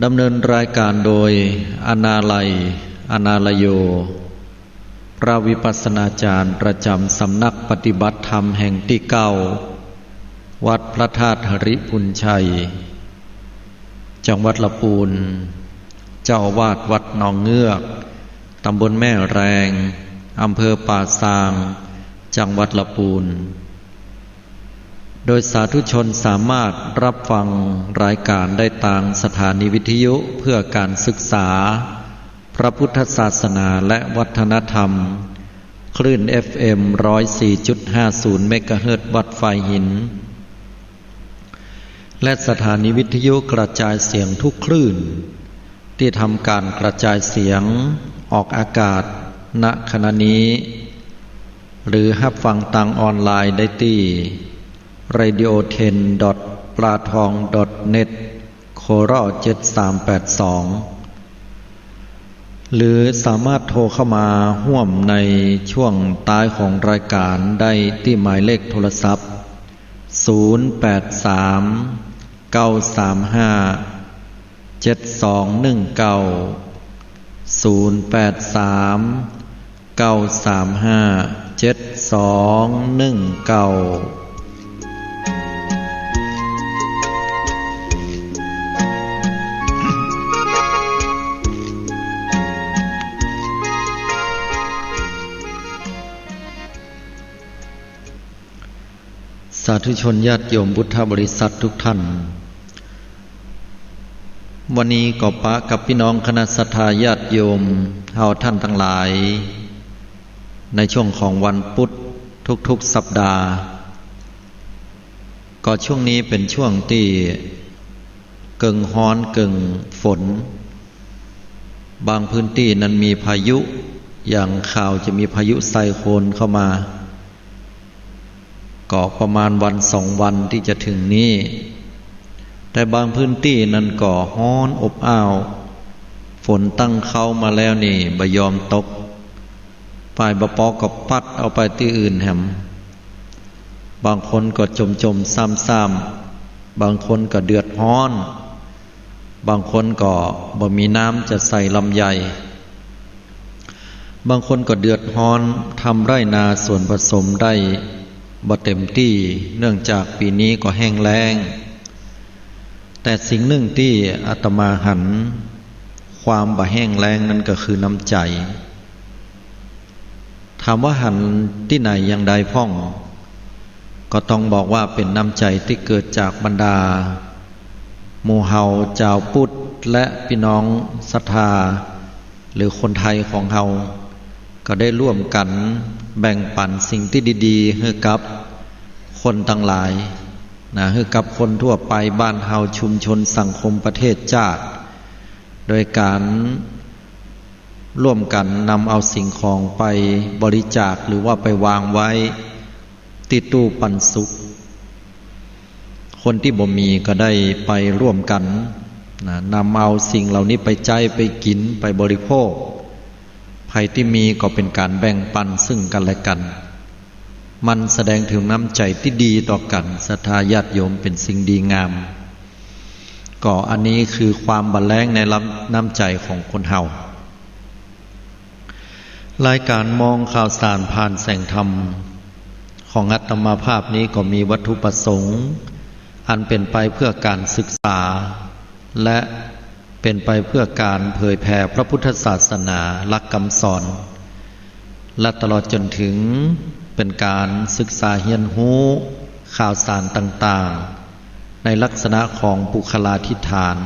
ดำเนินรายการโดยอนาลัยอนาลโยพระวิปัสสนาจารย์ประจำสำนักปฏิบัติธรรมแห่งที่เก้าวัดพระธาตุหริพุนชัยจังหวัดลำพูนเจ้าอาวาสวัดหนองเงือกตำบลแม่แรงอำเภอป่าซางจังหวัดลำพูนโดยสาธุชนสามารถรับฟังรายการได้ทางสถานีวิทยุเพื่อการศึกษาพระพุทธศาสนาและวัฒนธรรมคลื่น FM 104.50 เมกะเฮิรตซ์วัดไฟหินและสถานีวิทยุกระจายเสียงทุกคลื่นที่ทำการกระจายเสียงออกอากาศณขณะนี้หรือรับฟังทางออนไลน์ได้ที่ radio10.platong.net โคโร7382หรือสามารถโทรเข้ามาร่วมในช่วงท้ายของรายการได้ที่หมายเลขโทรศัพท์0839357219สาธุชนญาติโยมพุทธบริษัททุกท่านวันนี้ก็ปะกับพี่น้องคณะศรัทธาญาติโยมเฮาท่านทั้งหลายในช่วงของวันพุธทุกๆสัปดาห์ก็ช่วงนี้เป็นช่วงที่เกิงฮ้อนเกิงฝนบางพื้นที่นั้นมีพายุอย่างข่าวจะมีพายุไซโคลนเข้ามาก็ประมาณวัน2 วันที่จะถึงนี้แต่บางพื้นที่นั้นก็ฮ้อนอบอ้าวฝนตั้งเข้ามาแล้วนี่บ่ยอมตกฝ่ายบ่ปอก็พัดเอาไปที่อื่นแหมบางคนก็จมซ้ำๆบางคนก็เดือดร้อนบางคนก็บ่มีน้ำจะใส่ลำไยบางคนก็เดือดร้อนทำไร่นาส่วนผสมได้บ่เต็มที่เนื่องจากปีนี้ก็แห้งแล้งแต่สิ่งหนึ่งที่อาตมาหันความบ่แห้งแล้งนั้นก็คือน้ำใจถามว่าหันที่ไหนอย่างใดพ่องก็ต้องบอกว่าเป็นน้ำใจที่เกิดจากบรรดาหมู่เฮาชาวพุทธและพี่น้องศรัทธาหรือคนไทยของเฮาก็ได้ร่วมกันแบ่งปันสิ่งที่ดีๆให้กับคนทั้งหลายให้กับคนทั่วไปบ้านเฮาชุมชนสังคมประเทศชาติโดยการร่วมกันนำเอาสิ่งของไปบริจาคหรือว่าไปวางไว้ที่ตู้ปันสุขคนที่บ่มีก็ได้ไปร่วมกันนำเอาสิ่งเหล่านี้ไปใช้ไปกินไปบริโภคใครที่มีก็เป็นการแบ่งปันซึ่งกันและกันมันแสดงถึงน้ำใจที่ดีต่อกันศรัทธาญาติโยมเป็นสิ่งดีงามก็อันนี้คือความบันแรงในน้ำใจของคนเฮารายการมองข่าวสารผ่านแสงธรรมของอาตมาภาพนี้ก็มีวัตถุประสงค์อันเป็นไปเพื่อการศึกษาและเป็นไปเพื่อการเผยแผ่พระพุทธศาสนาหลักคำสอนและตลอดจนถึงเป็นการศึกษาเรียนรู้ข่าวสารต่างๆในลักษณะของบุคลาธิฐาน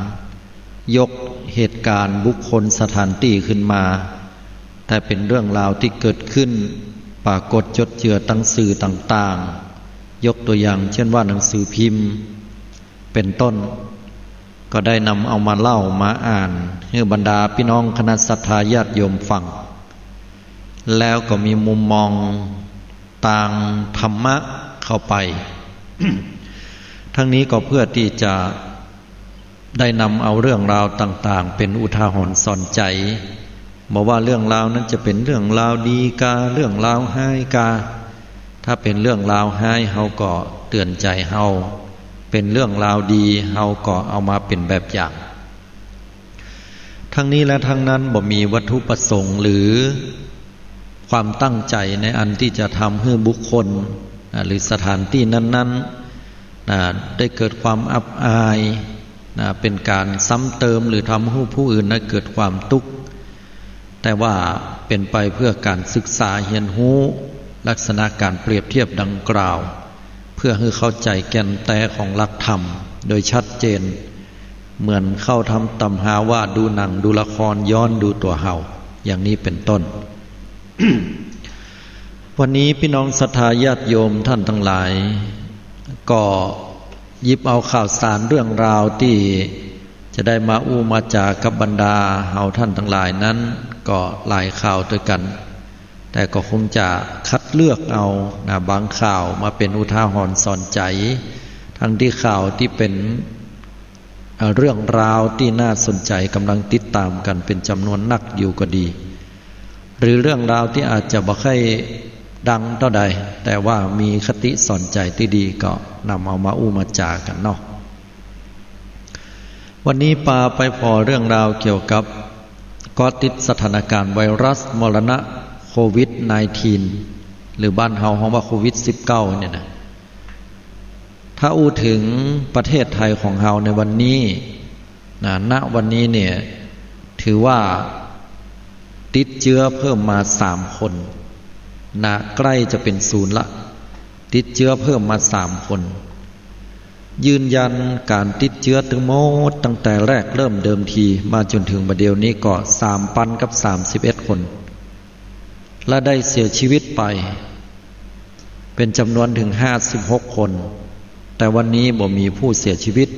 ยกเหตุการณ์บุคคลสถานที่ขึ้นมาแต่เป็นเรื่องราวที่เกิดขึ้นปรากฏจดเจือตั้งสื่อต่างๆยกตัวอย่างเช่นว่าหนังสือพิมพ์เป็นต้นก็ได้นำเอามาเล่ามาอ่านให้บรรดาพี่น้องคณะศรัทธาญาติโยมฟังแล้วก็มีมุมมองต่างธรรมะเข้าไป ทั้งนี้ก็เพื่อที่จะได้นำเอาเรื่องราวต่างๆเป็นอุทาหรณ์สอนใจบอกว่าเรื่องราวนั้นจะเป็นเรื่องราวดีกาเรื่องราวให้กาถ้าเป็นเรื่องราวให้เฮาก็เตือนใจเฮาเป็นเรื่องราวดีเฮาก็เอามาเป็นแบบอย่าง ทั้งนี้และทั้งนั้นบ่มีวัตถุประสงค์หรือความตั้งใจในอันที่จะทำให้บุคคลหรือสถานที่นั้นๆได้เกิดความอับอายเป็นการซ้ำเติมหรือทำให้ผู้อื่นเกิดความทุกข์แต่ว่าเป็นไปเพื่อการศึกษาเรียนรู้ลักษณะการเปรียบเทียบดังกล่าวเพื่อให้เข้าใจแก่นแท้ของหลักธรรมโดยชัดเจนเหมือนเข้าทำตำหาว่าดูหนังดูละครย้อนดูตัวเฮาอย่างนี้เป็นต้น วันนี้พี่น้องศรัทธาญาติโยมท่านทั้งหลายก็หยิบเอาข่าวสารเรื่องราวที่จะได้มาอู้มาจากับบรรดาเฮาท่านทั้งหลายนั้นก็หลายข่าวด้วยกันแต่ก็คงจะคัดเลือกเอาบางข่าวมาเป็นอุทาหรณ์สอนใจทั้งที่ข่าวที่เป็นเรื่องราวที่น่าสนใจกำลังติดตามกันเป็นจำนวนนักอยู่ก็ดีหรือเรื่องราวที่อาจจะบ่ค่อยดังเท่าใดแต่ว่ามีคติสอนใจที่ดีก็นำเอามาอู้มาจากันเนาะวันนี้ปาไปพอเรื่องราวเกี่ยวกับก็ติดสถานการณ์ไวรัสมรณะโควิด -19 หรือบ้านเฮาฮ้องว่าโควิด -19 เนี่ยนะถ้าอู้ถึงประเทศไทยของเฮาในวันนี้ณวันนี้เนี่ยถือว่าติดเชื้อเพิ่มมา3 คนใกล้จะเป็น0ละติดเชื้อเพิ่มมา3 คนยืนยันการติดเชื้อทั้งหมดตั้งแต่แรกเริ่มเดิมทีมาจนถึงบัดเดี๋ยวนี้ก็ 3,031 คนและได้เสียชีวิตไปเป็นจำนวนถึง56 คนแต่วันนี้บ่มีผู้เสียชีวิต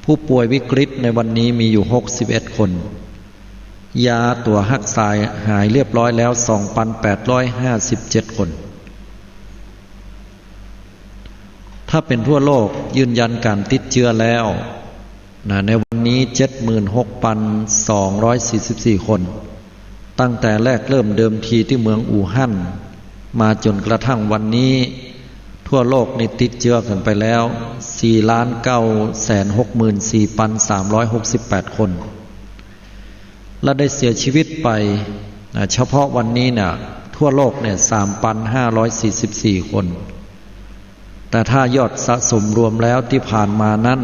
ผู้ป่วยวิกฤตในวันนี้มีอยู่61 คนยาตัวรักษาหายเรียบร้อยแล้ว 2,857 คนถ้าเป็นทั่วโลกยืนยันการติดเชื้อแล้วในวันนี้ 76,244 คนตั้งแต่แรกเริ่มเดิมทีที่เมืองอู่ฮั่นมาจนกระทั่งวันนี้ทั่วโลกนี่ติดเชื้อกันไปแล้ว 4,964,368 คนและได้เสียชีวิตไปเฉพาะวันนี้เนี่ยทั่วโลกเนี่ย 3,544 คนแต่ถ้ายอดสะสมรวมแล้วที่ผ่านมานั้น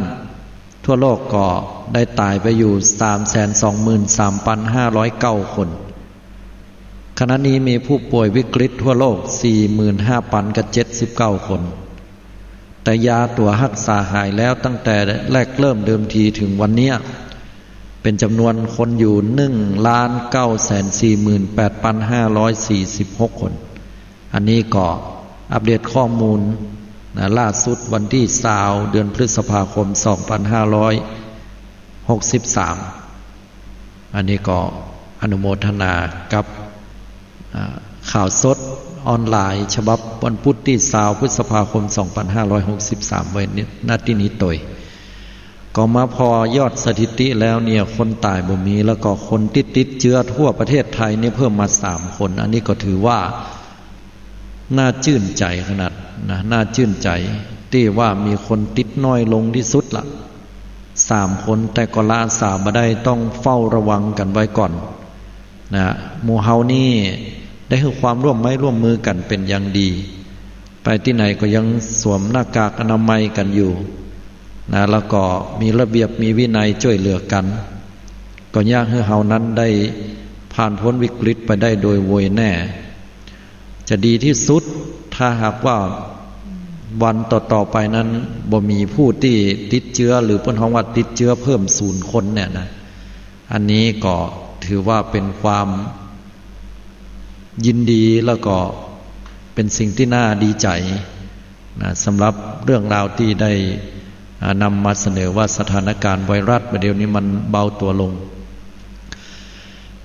ทั่วโลกก็ได้ตายไปอยู่ 323,509 คนขณะนี้มีผู้ป่วยวิกฤตทั่วโลก 45,079 คนแต่ยาตัวรักษาหายแล้วตั้งแต่แรกเริ่มเดิมทีถึงวันนี้เป็นจำนวนคนอยู่ 1,948,546 คนอันนี้ก็อัปเดตข้อมูลล่าสุดวันที่20 เดือนพฤษภาคม 2563อันนี้ก็อนุโมทนากับข่าวสดออนไลน์ฉบับวันพุธที่20 พฤษภาคม 2563 ไว้ณที่นี้ตยก็มาพอยอดสถิติแล้วเนี่ยคนตายบ่มีแล้วก็คนติดเชื้อทั่วประเทศไทยนี่เพิ่มมา3 คนอันนี้ก็ถือว่าน่าชื่นใจขนาดน่าชื่นใจที่ว่ามีคนติดน้อยลงที่สุดละ3 คนแต่ก็ละสาบ่ได้ต้องเฝ้าระวังกันไว้ก่อนหมู่เฮานี่ได้ให้ความร่วมไม้ร่วมมือกันเป็นอย่างดีไปที่ไหนก็ยังสวมหน้ากากอนามัยกันอยู่แล้วก็มีระเบียบมีวินัยช่วยเหลือกันก็ยากให้เฮานั้นได้ผ่านพ้นวิกฤตไปได้โดยโวยแน่จะดีที่สุดถ้าหากว่าวันต่อไปนั้นบ่มีผู้ที่ติดเชื้อหรือเพิ่นฮ้องว่าติดเชื้อเพิ่ม0 คนเนี่ยนะอันนี้ก็ถือว่าเป็นความยินดีแล้วก็เป็นสิ่งที่น่าดีใจสำหรับเรื่องราวที่ได้นำมาเสนอว่าสถานการณ์ไวรัสประเดี๋ยวนี้มันเบาตัวลง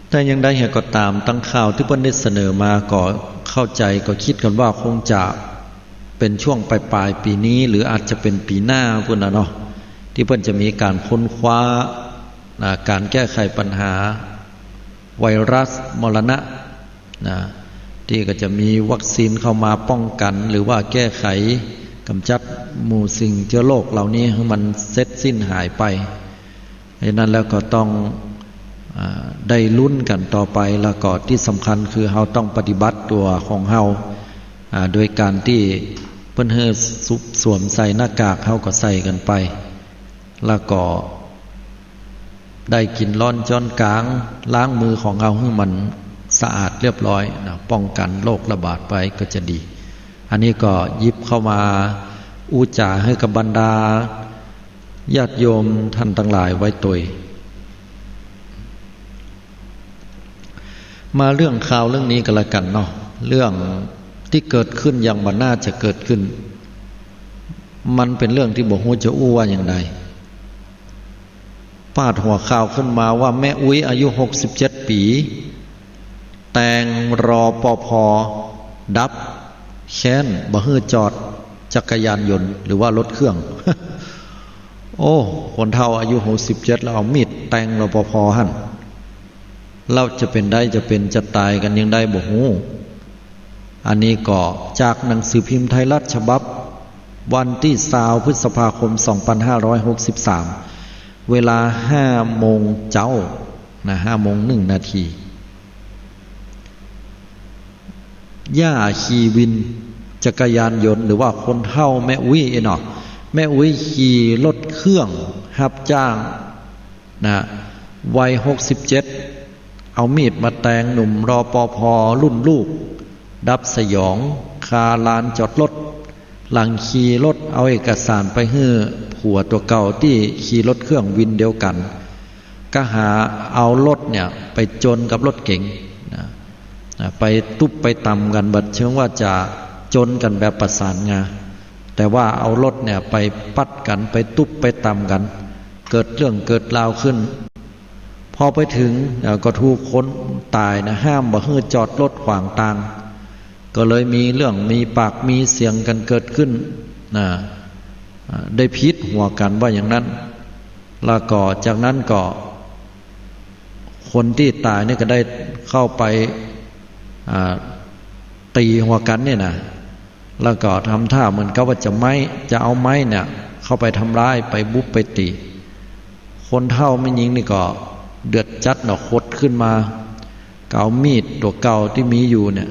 แต่ยังได้เหตุก็ตามตั้งข่าวที่เพิ่นได้เสนอมาก็เข้าใจก็คิดกันว่าคงจะเป็นช่วงปลายปีนี้หรืออาจจะเป็นปีหน้าพุ่นน่ะเนาะที่เพิ่นจะมีการค้นคว้าการแก้ไขปัญหาไวรัสมรณะที่ก็จะมีวัคซีนเข้ามาป้องกันหรือว่าแก้ไขกำจัดหมู่สิ่งเชื้อโรคเหล่านี้ให้มันเสร็จสิ้นหายไปดังนั้นแล้วก็ต้อง ได้ลุ้นกันต่อไปแล้วก็ที่สำคัญคือเราต้องปฏิบัติตัวของเราโดยการที่เพิ่นให้สวมใส่หน้ากากเขาก็ใส่กันไปแล้วก็ได้กินร้อนจ้อนกลางล้างมือของเราให้มันสะอาดเรียบร้อยนะป้องกันโรคระบาดไปก็จะดีอันนี้ก็ยิบเข้ามาอุจาให้กับบรรดาญาติโยมท่านทั้งหลายไว้ตัวมาเรื่องข่าวเรื่องนี้กันละกันเนาะเรื่องที่เกิดขึ้นอย่างมันน่าจะเกิดขึ้นมันเป็นเรื่องที่บอกว่าจะอู้ว่าอย่างไรพาดหัวข่าวขึ้นมาว่าแม่อุ้ยอายุ67 ปีแต่งรอปภดับแค้นบ่ฮื้อจอดจักรยานยนต์หรือว่ารถเครื่อง โอ้คนเฒ่าอายุ67แล้วเอามีดแทงรปภหั่นเราจะเป็นได้จะเป็นจะตายกันยังได้บ่ฮู้อันนี้ก็จากหนังสือพิมพ์ไทยรัฐฉบับวันที่20 พฤษภาคม 2563 เวลา 5 โมงเจ้านะ5 โมง 1 นาทีย่าขี่วินจักรยานยนต์หรือว่าคนเฒ่าแม่อุ้ยเนาะแม่อุ้ยขี่รถเครื่องรับจ้างนะวัย67เอามีดมาแทงหนุ่มรปภ.รุ่นลูกดับสยองคาลานจอดรถหลังขี่รถเอาเอกสารไปให้ผัวตัวเก่าที่ขี่รถเครื่องวินเดียวกันก็หาเอารถเนี่ยไปจนกับรถเก๋งนะไปตุ๊บไปตำกันบัดเชิงว่าจะจนกันแบบประสานงาแต่ว่าเอารถเนี่ยไปปัดกันไปตุ๊บไปตำกันเกิดเรื่องเกิดราวขึ้นพอไปถึงก็ถูกคนตายนะห้ามบ่ให้จอดรถขวางทางก็เลยมีเรื่องมีปากมีเสียงกันเกิดขึ้นนะได้พิษหัวกันว่าอย่างนั้นแล้วก็จากนั้นก็คนที่ตายนี่ก็ได้เข้าไปตีหัวกันเนี่ยนะแล้วก็ทำท่าเหมือนกับว่าจะเอาไม้เนี่ยเข้าไปทำร้ายไปบุบไปตีคนเฒ่าไม่ยิงนี่ก็เดือดจัดเนาะคดขึ้นมาเกามีดตัวเก่าที่มีอยู่เนี่ย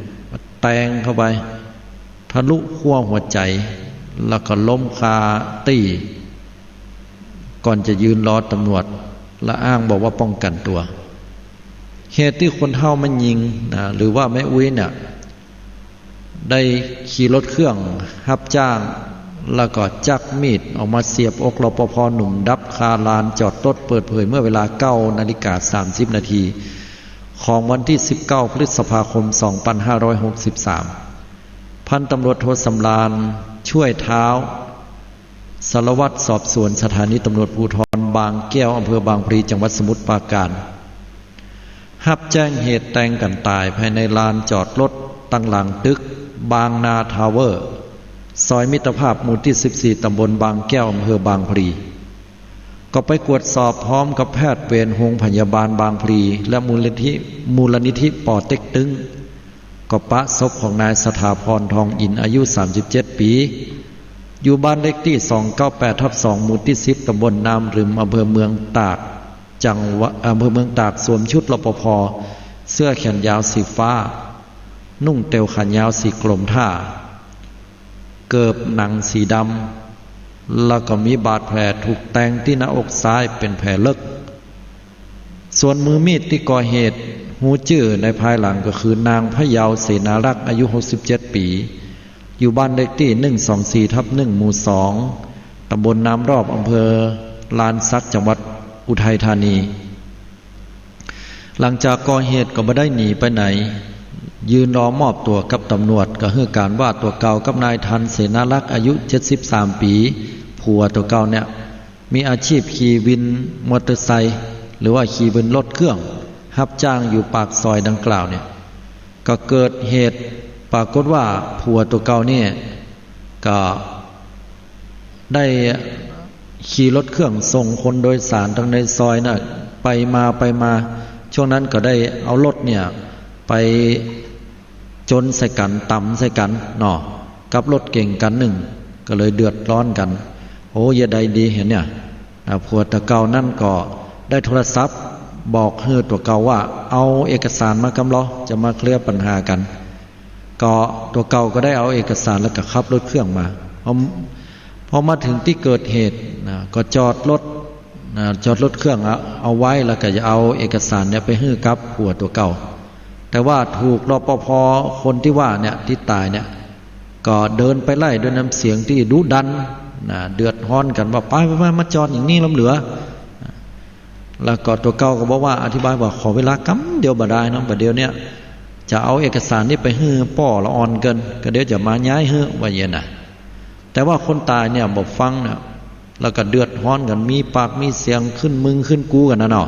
แทงเข้าไปทะลุขั้วหัวใจแล้วก็ล้มคาตีก่อนจะยืนรอตำรวจและอ้างบอกว่าป้องกันตัวเหตุที่คนเฒ่ามันยิงนะหรือว่าแม่อุ้ยเนี่ยได้ขี่รถเครื่องรับจ้างแล้วก็จักมีดออกมาเสียบอกรปภ.หนุ่มดับคาลานจอดรถเปิดเผยเมื่อเวลา 9:30 นาทีของวันที่19 พฤษภาคม 2563พันตำรวจโทสำราญช่วยเท้าสารวัตรสอบสวนสถานีตำรวจภูธรบางแก้วอำเภอบางพลีจังหวัดสมุทรปราการรับแจ้งเหตุแทงกันตายภายในลานจอดรถตั้งหลังตึกบางนาทาวเวอร์ซอยมิตรภาพหมู่ที่14ตำบลบางแก้วอำเภอบางพลีก็ไปตรวจสอบพร้อมกับแพทย์เวรโรงพยาบาลบางพลีและมูลนิธิป่อเต็กตึงก็ปะศพของนายสถาพรทองอินอายุ37 ปีอยู่บ้านเลขที่298/2หมู่ที่10ตำบลน้ำรึมอำเภอเมืองตากอำเภอเมืองตากสวมชุดรปภ.เสื้อแขนยาวสีฟ้านุ่งเตวขายาวสีกลมท่าเกิบหนังสีดำแล้วก็มีบาดแผลถูกแทงที่หน้าอกซ้ายเป็นแผลลึกส่วนมือมีดที่ก่อเหตุหูจื่อในภายหลังก็คือนางพะเยาเสนารักษ์อายุ67 ปีอยู่บ้านเลขที่124/1หมู่2ตำบลน้ำรอบอำเภอลานซักจังหวัดอุทัยธานีหลังจากก่อเหตุก็ไม่ได้หนีไปไหนยืนรอมอบตัวกับตำรวจก็ให้การว่าตัวเก่ากับนายทันเสนารักษ์อายุ73 ปีผัวตัวเก่าเนี่ยมีอาชีพขี่วินมอเตอร์ไซค์หรือว่าขี่วินรถเครื่องรับจ้างอยู่ปากซอยดังกล่าวเนี่ยก็เกิดเหตุปรากฏว่าผัวตัวเก่าเนี่ยก็ได้ขี่รถเครื่องส่งคนโดยสารทางในซอยน่ะไปมาช่วงนั้นก็ได้เอารถเนี่ยไปจนใส่กันต่ำใส่กันเนาะกับรถเก่งกันหนึ่งก็เลยเดือดร้อนกันโอ้ยใดดีเห็นเนี่ยผัวตะเก่านั่นก็ได้โทรศัพท์ บอกเฮือตัวเก่าว่าเอาเอกสารมากำล้อจะมาเคลียร์ปัญหากันก็ตัวเก่าก็ได้เอาเอกสารแล้วก็ขับรถเครื่องมาพอมาถึงที่เกิดเหตุนะก็จอดรถเครื่องเอาไว้แล้วก็จะเอาเอกสารเนี่ยไปฮื้อกับผัวตัวเก่าแต่ว่าถูกรปภ.คนที่ว่าเนี่ยที่ตายเนี่ยก็เดินไปไล่ด้วยน้ำเสียงที่ดุดันนะเดือดร้อนกันว่าไปมาจอดอย่างนี้ล้ำเหลือแล้วก็ตัวเก่าก็บอกว่าอธิบายว่าขอเวลากำเดียวบ่ได้นะประเดี๋ยวเนี่ยจะเอาเอกสารนี้ไปฮื้อป้อละอ่อนเกินก็เดี๋ยวจะมาย้ายฮื้อว่าอย่างน่ะแต่ว่าคนตายเนี่ยบอกฟังเนี่ยแล้วก็เดือดร้อนกันมีปากมีเสียงขึ้นมึงขึ้นกูกันนะเนาะ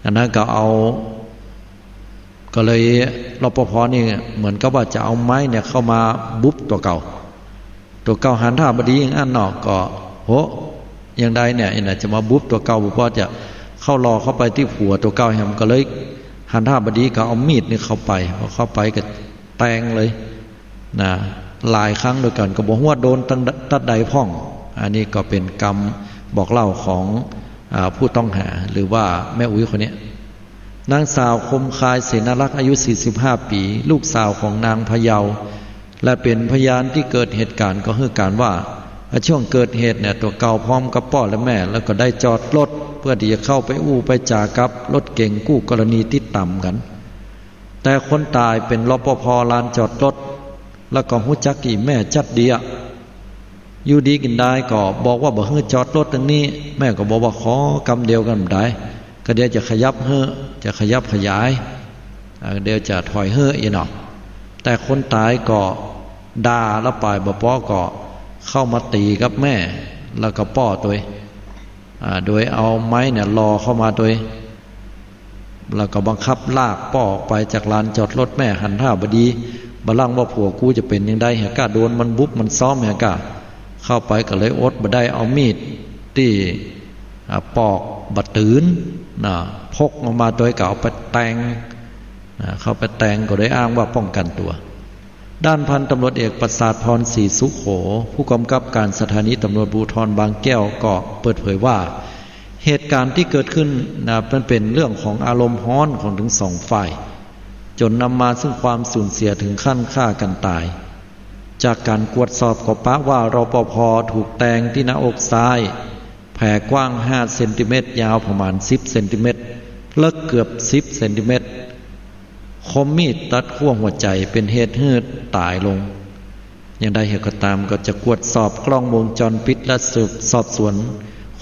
อันนั้นก็เลยรปภ.นี่เหมือนกับว่าจะเอาไม้เนี่ยเข้ามาบุบตัวเก่าหันท่าบดีอย่างอันเนาะก็โหอย่างใดเนี่ยจะมาบุบตัวเก่าบุบว่าจะเข้ารอเข้าไปที่ผัวตัวเก่าแฮมก็เลยหันท่าบดีก็เอามีดนี่เข้าไปพอเข้าไปก็แทงเลยนะหลายครั้งด้วยกันก็บอกว่าโดนตัดใดพ่องอันนี้ก็เป็นกรรมบอกเล่าของผู้ต้องหาหรือว่าแม่อุ้ยคนนี้นางสาวคมคายเสนารักษ์อายุ45ปีลูกสาวของนางพะเยาและเป็นพยานที่เกิดเหตุการณ์ก็ให้การว่าช่วงเกิดเหตุเนี่ยตัวเก่าพร้อมกับพ่อและแม่แล้วก็ได้จอดรถเพื่อที่จะเข้าไปไปจากับรถเก่งกู้กรณีที่ต่ำกันแต่คนตายเป็นรปภ.ลานจอดรถแล้วก็ฮู้จักกี่แม่จัดดีอะอยู่ดีกินได้ก็บอกว่าบ่ให้จอดรถตรงนี้แม่ก็บอกว่าขอกำเดียวกันได้ก็เดี๋ยวจะขยับขยายเดี๋ยวจะถอยอีเนาะแต่คนตายก็ด่าแล้วไปบ่ป้อก็เข้ามาตีกับแม่แล้วก็ป้อตัวโดยเอาไม้เนี่ยรอเข้ามาตัวแล้วก็บังคับลากป้อออกไปจากลานจอดรถแม่หันท่าบดีบลังว่าผัวกูจะเป็นยังไงเหกะโดนมันบุบมันซ้อมเหกะเข้าไปก็เลยอดบ่ได้เอามีดที่ปอกบัดตืนพกออกมาโดยเก่าไปแทงเข้าไปแทงก็ได้อ้างว่าป้องกันตัวด้านพันตำรวจเอกประสาทพรศรีสุโขผู้กำกับการสถานีตำรวจภูธรบางแก้วก็เปิดเผยว่าเหตุการณ์ที่เกิดขึ้นมันเป็นเรื่องของอารมณ์ร้อนของทั้งสองฝ่ายจนนำมาซึ่งความสูญเสียถึงขั้นฆ่ากันตายจากการตรวจสอบก็พบว่ารปภ.ถูกแทงที่หน้าอกซ้ายแผลกว้าง5 เซนติเมตรยาวประมาณ10 เซนติเมตรลึกเกือบ10 เซนติเมตรคมมีดตัดขั้วหัวใจเป็นเหตุให้ตายลงอย่างใดเหตุก็ตามก็จะตรวจสอบกล้องวงจรปิดและสอบสวน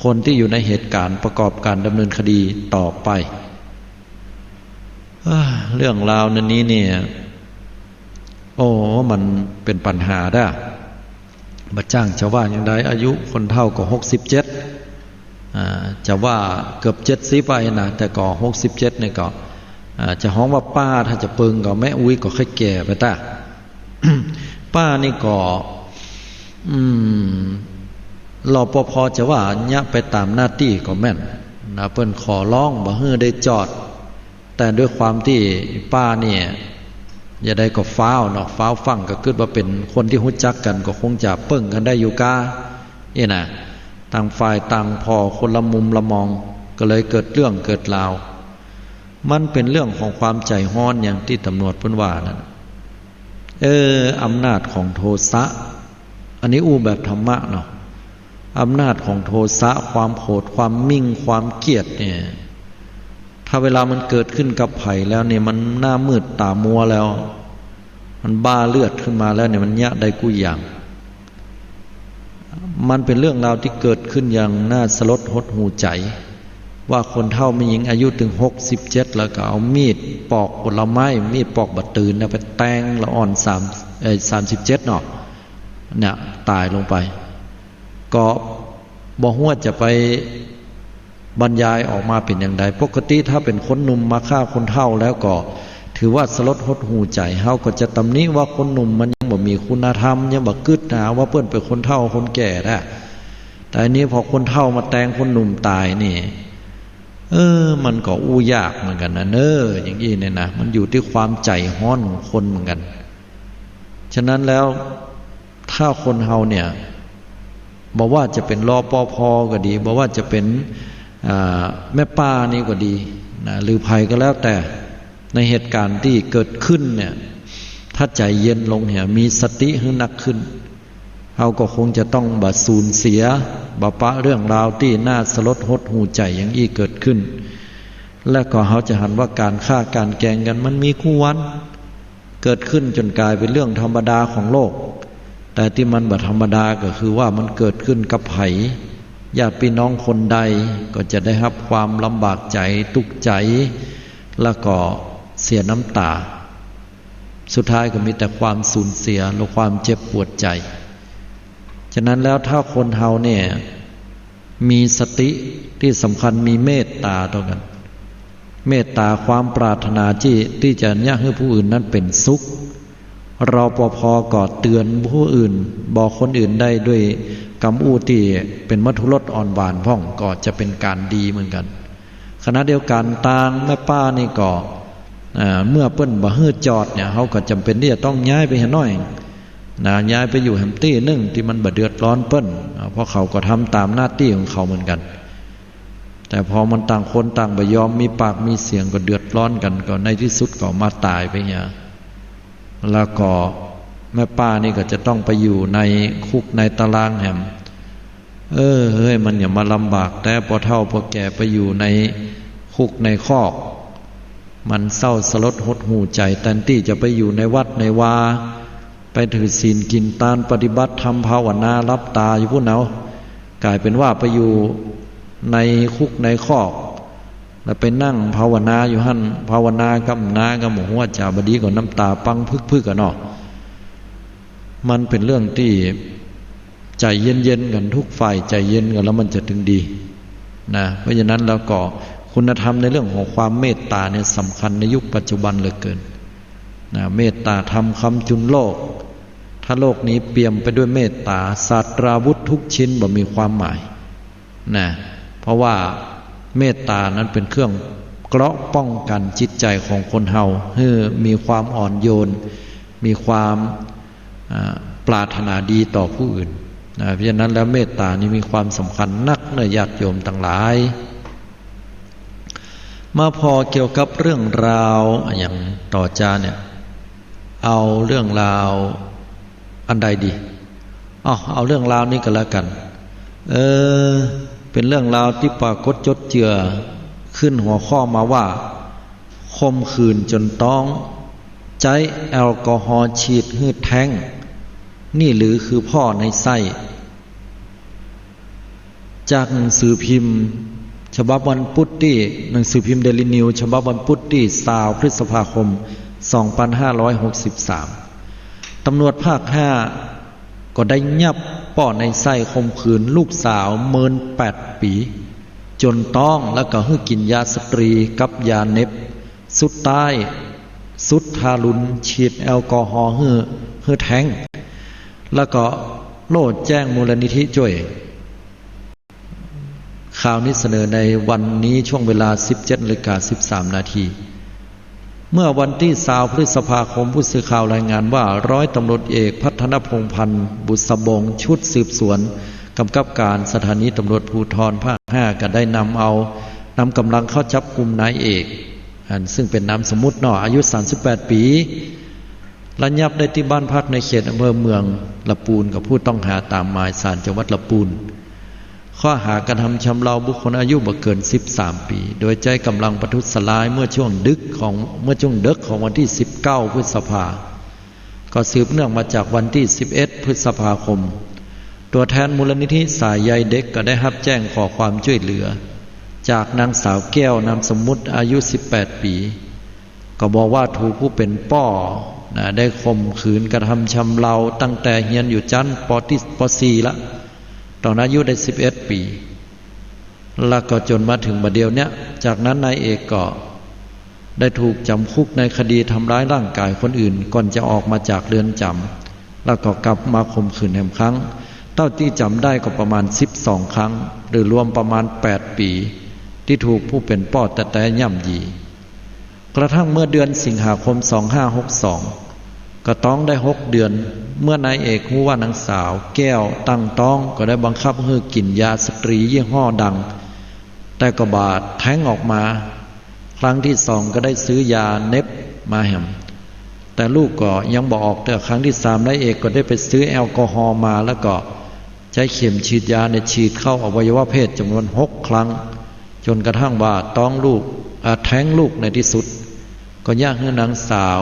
คนที่อยู่ในเหตุการณ์ประกอบการดำเนินคดีต่อไปเรื่องราวนี้เนี่ยมันเป็นปัญหาได้บัดจ้างจะว่าอย่างไรอายุคนเฒ่าก็67จะว่าเกือบ70ไปนะแต่ก็67เนี่ยก็จะฮ้องว่าป้าถ้าจะเปิงก็แม่อุ้ยก็ค่อยแก่ไปตา ป้านี่ก็รปภ.จะว่าญะไปตามหน้าที่ก็แม่นนะเพิ่นขอร้องบ่ให้ได้จอดแต่ด้วยความที่ป้าเนี่ยอย่าได้ก็ฟ้าวเนาะฟ้าวฟังก็คิดว่าเป็นคนที่รู้จักกันก็คงจะเปิ้งกันได้อยู่กาน่ะต่างฝ่ายต่างพอคนละมุมละมองก็เลยเกิดเรื่องเกิดราวมันเป็นเรื่องของความใจร้อนอย่างที่ตำรวจเพิ่นว่านั่นอำนาจของโทสะอันนี้แบบธรรมะเนาะอำนาจของโทสะความโกรธความมิ่งความเกลียดเนี่ยถ้าเวลามันเกิดขึ้นกับไผ่แล้วเนี่ยมันหน้ามืดตามัวแล้วมันบ้าเลือดขึ้นมาแล้วเนี่ยมันยะใดกูอย่างมันเป็นเรื่องราวที่เกิดขึ้นอย่างน่าสลดหดหูใจว่าคนเฒ่ามีหญิงอายุถึง67แล้วก็เอามีดปอกผลไม้มีดปอกบัดตืนไปแทงละอ่อน37เนาะเนี่ยตายลงไปก็บ่ฮู้ว่าจะไปบรรยายออกมาเป็นอย่างใดปกติถ้าเป็นคนหนุ่มมาฆ่าคนเฒ่าแล้วก็ถือว่าสลดหดหูใจเฮาก็จะตำหนิว่าคนหนุ่มมันยังบ่มีคุณธรรมยังบ่กึศหาว่าเพิ่นเป็นคนเฒ่าคนแก่ได้แต่อันนี้พอคนเฒ่ามาแทงคนหนุ่มตายนี่มันก็ยากเหมือนกันนะอย่างนี้เนี่ยนะมันอยู่ที่ความใจร้อนของคนเหมือนกันฉะนั้นแล้วถ้าคนเฮาเนี่ยบอกว่าจะเป็นรปภ.ก็ดีบอกว่าจะเป็น แม่ป้านี่ก็ดีนะหรือภัยก็แล้วแต่ในเหตุการณ์ที่เกิดขึ้นเนี่ยถ้าใจเย็นลงเนี่ยมีสติให้หนักขึ้นเราก็คงจะต้องบาสูญเสียบาปะเรื่องราวที่น่าสลดหดหูใจอย่างนี้เกิดขึ้นและก็เขาจะหันว่าการฆ่าการแกล้งกันมันมีคู่วันเกิดขึ้นจนกลายเป็นเรื่องธรรมดาของโลกแต่ที่มันบ่ธรรมดาก็คือว่ามันเกิดขึ้นกับไผญาติพี่น้องคนใดก็จะได้รับความลำบากใจทุกข์ใจแล้วก็เสียน้ำตาสุดท้ายก็มีแต่ความสูญเสียและความเจ็บปวดใจฉะนั้นแล้วถ้าคนเฮาเนี่ยมีสติที่สำคัญมีเมตตาต่อกันเมตตาความปรารถนาที่จะอยากให้ผู้อื่นนั้นเป็นสุขเราพอก็เตือนผู้อื่นบอกคนอื่นได้ด้วยคำอู้ที่เป็นมัทุรสอ่อนหวานพ่องก็จะเป็นการดีเหมือนกันขณะเดียวกันตางแม่ป้านี่ก็เมื่อเปิ้นบ่ฮื้อจอดเนี่ยเขาก็จำเป็นที่จะต้องย้ายไปหน่อยนะย้ายไปอยู่แฮมตี้นึงที่มันบ่เดือดร้อนเปิ้นเพราะเขาก็ทำตามหน้าที่ของเขาเหมือนกันแต่พอมันต่างคนต่างบ่ยอมมีปากมีเสียงก็เดือดร้อนกันก็ในที่สุดก็มาตายไปเนี่ยแล้วก็แม่ป้านี่ก็จะต้องไปอยู่ในคุกในตารางแหมเฮ้ยมันอย่ามาลำบากแต่พอเฒ่าพอแก่ไปอยู่ในคุกในคอกมันเศร้าสลดหดหูใจแทนที่จะไปอยู่ในวัดในวาไปถือศีลกินทานปฏิบัติธรรมภาวนารับตาอยู่พุ่นเอากลายเป็นว่าไปอยู่ในคุกในคอกแล้วไปนั่งภาวนาอยู่หั่นภาวนากำนากำหัวจ่าบดีก็น้ำตาปังพึกๆกันเนาะมันเป็นเรื่องที่ใจเย็นๆกันทุกฝ่ายใจเย็นกันแล้วมันจะถึงดีนะเพราะฉะนั้นแล้วก็คุณธรรมในเรื่องของความเมตตาเนี่ยสำคัญในยุคปัจจุบันเหลือเกินนะเมตตาธรรมคำจุนโลกถ้าโลกนี้เปี่ยมไปด้วยเมตตาศาสตราวุธทุกชิ้นบ่มีความหมายนะเพราะว่าเมตตานั้นเป็นเครื่องเกราะป้องกันจิตใจของคนเฮาให้มีความอ่อนโยนมีความปรารถนาดีต่อผู้อื่นนะเพราะฉะนั้นแล้วเมตตานี้มีความสำคัญนักในญาติโยมทั้งหลายมาพอเกี่ยวกับเรื่องราวอย่างต่อจาเนี่ยเอาเรื่องราวอันใดดีเอาเรื่องราวนี้ก็แล้วกันเป็นเรื่องราวที่ปรากฏจดเจือขึ้นหัวข้อมาว่าคมขืนจนต้องใช้แอลกอฮอล์ฉีดหืดแท้งนี่หรือคือพ่อในไส้จากหนังสือพิมพ์ฉบับวันพุธที่หนังสือพิมพ์เดลินิวฉบับวันพุธที่20 พฤษภาคม 2563ตำรวจภาค 5ก็ได้ยับป้อในไส้ข่มขืนลูกสาวเมิน8 ปีจนต้องแล้วก็ให้กินยาสตรีกับยาเน็บสุดท้ายสุดทารุณฉีดแอลกอฮอล์ให้แท้งแล้วก็โลดแจ้งมูลนิธิช่วยข่าวนี้เสนอในวันนี้ช่วงเวลา 17:13 นาทีเมื่อวันที่20 พฤษภาคมผู้สื่อข่าวรายงานว่าร้อยตำรวจเอกพัฒนพงษ์พันธ์บุษบงชุดสืบสวนกำกับการสถานีตำรวจภูธรภาค 5ก็ได้นำกำลังเข้าจับกุมนายเอกซึ่งเป็นนามสมมุติอายุ38 ปีระงับได้ที่บ้านพักในเขตอำเภอเมืองละปูนกับผู้ต้องหาตามหมายศาลจังหวัดละปูนข้อหากระทำชำเราบุคคลอายุบ่เกิน13 ปีโดยใช้กำลังประทุษร้ายเมื่อช่วงดึกของวันที่19 พฤษภาคมก็สืบเนื่องมาจากวันที่11 พฤษภาคมตัวแทนมูลนิธิสายใยเด็กก็ได้รับแจ้งขอความช่วยเหลือจากนางสาวแก้วนามสมมุติอายุ18 ปีก็บอกว่าถูกผู้เป็นป้อได้ข่มขืนกระทำชำเราตั้งแต่เรียนอยู่ชั้นป.4 ละตอนอายุได้11 ปีแล้วก็จนมาถึงบัดเดียวเนี้ยจากนั้นนายเอกก็ได้ถูกจำคุกในคดีทำร้ายร่างกายคนอื่นก่อนจะออกมาจากเรือนจำแล้วก็กลับมาข่มขืนแห่งครั้งเท่าที่จำได้ก็ประมาณ12 ครั้งหรือรวมประมาณ8 ปีที่ถูกผู้เป็นป้อแต่ย่ำยีกระทั่งเมื่อเดือนสิงหาคม 2562ก็ต้องได้6 เดือนเมื่อนายเอกรู้ว่านางสาวแก้วตั้งต้องก็ได้บังคับให้กินยาสตรียี่ห้อดัง แต่ก็บาดแท้งออกมาครั้งที่สองก็ได้ซื้อยาเน็บมาแหมแต่ลูกก็ยังบอกออกแต่ครั้งที่สามนายเอกก็ได้ไปซื้อแอลกอฮอล์มาแล้วก็ใช้เข็มฉีดยาในฉีดเข้าอวัยวะเพศจำนวน6 ครั้งจนกระทั่งว่าต้องลูกแท้งลูกในที่สุดก็ยากให้นางสาว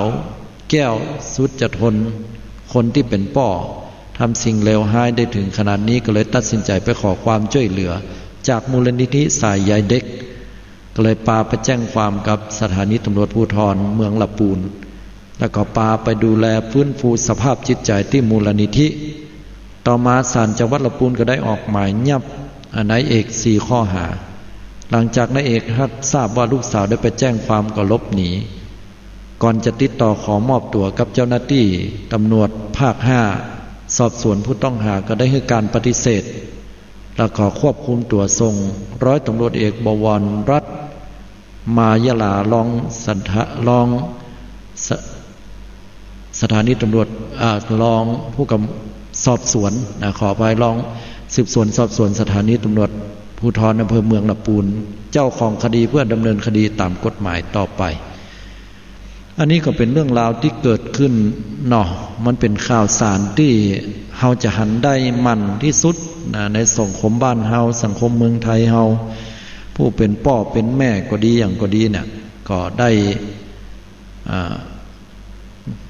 แก้วสุดจะทนคนที่เป็นป่อทำสิ่งเลวร้ายได้ถึงขนาดนี้ก็เลยตัดสินใจไปขอความช่วยเหลือจากมูลนิธิสายใยเด็กก็เลยพาไปแจ้งความกับสถานีตำรวจภูธรเมืองลำพูนแล้วก็พาไปดูแลฟื้นฟูสภาพจิตใจที่มูลนิธิต่อมาศาลจังหวัดลำพูนก็ได้ออกหมายจับนายเอก4 ข้อหาหลังจากนายเอกทราบว่าลูกสาวได้ไปแจ้งความก็ลบหนีก่อนจะติดต่อขอมอบตัวกับเจ้าหน้าที่ตำรวจภาค5สอบสวนผู้ต้องหาก็ได้ให้การปฏิเสธแล้วก็ควบคุมตัวส่งร้อยตำรวจเอกบวรรัตน์มายลารองสถานีตำรวจรองผู้กำสอบสวนขออภัยรองสืบสวนสอบสวนสถานีตำรวจภูธรอำเภอเมืองลำพูนเจ้าของคดีเพื่อดำเนินคดีตามกฎหมายต่อไปอันนี้ก็เป็นเรื่องราวที่เกิดขึ้นเนาะมันเป็นข่าวสารที่เฮาจะหันได้มันที่สุดในสังคมบ้านเฮาสังคมเมืองไทยเฮาผู้เป็นพ่อเป็นแม่ก็ดีอย่างก็ดีเนี่ยก็ได้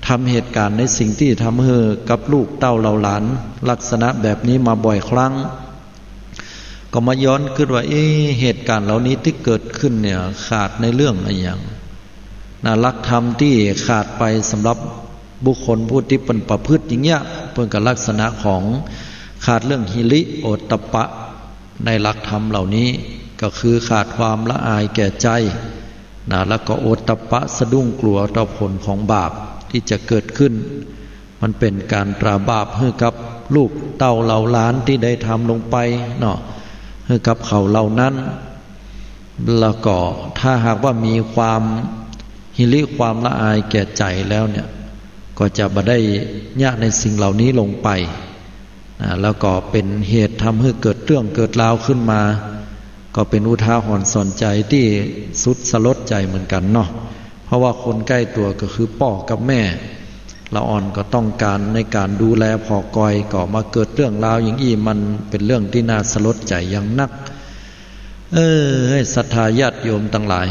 ทำเหตุการณ์ในสิ่งที่ทำให้กับลูกเต้าเราหลานลักษณะแบบนี้มาบ่อยครั้งก็มาย้อนขึ้นว่าเหตุการณ์เหล่านี้ที่เกิดขึ้นเนี่ยขาดในเรื่องอะไรอย่างหลักธรรมที่ขาดไปสำหรับบุคคลผู้ที่เป็นประพฤติอย่างเงี้ยเพื่อกับลักษณะของขาดเรื่องหิริโอตตัปปะในหลักธรรมเหล่านี้ก็คือขาดความละอายแก่ใจแล้วก็โอตตัปปะสะดุ้งกลัวต่อผลของบาปที่จะเกิดขึ้นมันเป็นการตราบาปให้กับลูกเต้าเหล่าหลานที่ได้ทำลงไปเนาะให้กับเขาเหล่านั้นแล้วก็ถ้าหากว่ามีความหิริความละอายแก่ใจแล้วเนี่ยก็จะบ่ได้ยะในสิ่งเหล่านี้ลงไปแล้วก็เป็นเหตุทำให้เกิดเรื่องเกิดราวขึ้นมาก็เป็นอุทาหรณ์สอนใจที่สุดสลดใจเหมือนกันเนาะเพราะว่าคนใกล้ตัวก็คือพ่อกับแม่ละอ่อนก็ต้องการในการดูแลพ่อกอยก็มาเกิดเรื่องราวอย่างนี้มันเป็นเรื่องที่น่าสลดใจอย่างนักให้ศรัทธาญาติโยมทั้งหลาย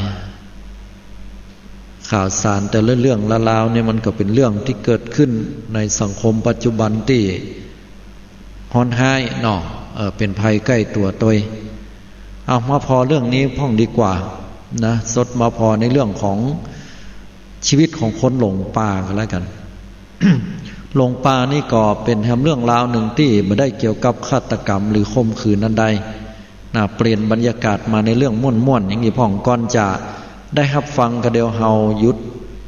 ข่าวสารแต่ละเรื่องละราวเนี่ยมันก็เป็นเรื่องที่เกิดขึ้นในสังคมปัจจุบันที่ฮอนไห้เนาะเป็นภัยใกล้ตัวตัวเอามาพอเรื่องนี้พ่องดีกว่านะสดมาพอในเรื่องของชีวิตของคนหลงป่ากันแล้วกัน หลงป่านี่ก็เป็นเรื่องราวหนึ่งที่ไม่ได้เกี่ยวกับฆาตกรรมหรือข่มขืนนั่นใดเปลี่ยนบรรยากาศมาในเรื่องม่วนๆอย่างนี้พ่องก่อนจะได้รับฟังกระเดียวเฮาหยุด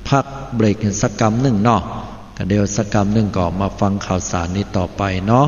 พักเบรกสักกรรมหนึ่งเนาะกระเดียวสักกรรมหนึ่งก็มาฟังข่าวสารนี้ต่อไปเนาะ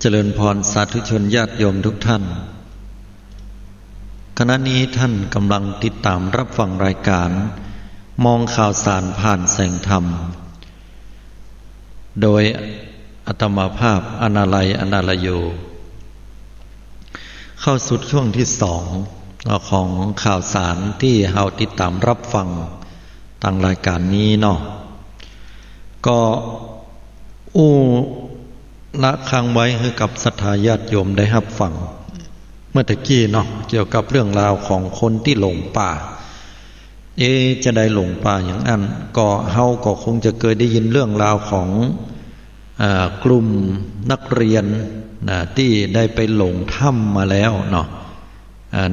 เจริญพรสาธุชนญาติโยมทุกท่านขณะนี้ท่านกำลังติดตามรับฟังรายการมองข่าวสารผ่านแสงธรรมโดย อาตมาภาพอนาลัยอนาลโยเข้าสู่ช่วงที่สองของข่าวสารที่เราติดตามรับฟังทางรายการนี้เนาะก็ละค้างไว้ให้กับศรัทธาญาติโยมได้รับฟังเมื่อตะกี้เนาะเกี่ยวกับเรื่องราวของคนที่หลงป่าจะได้หลงป่าอย่างนั้นก็เฮาก็คงจะเคยได้ยินเรื่องราวของกลุ่มนักเรียนที่ได้ไปหลงถ้ำมาแล้วเนาะ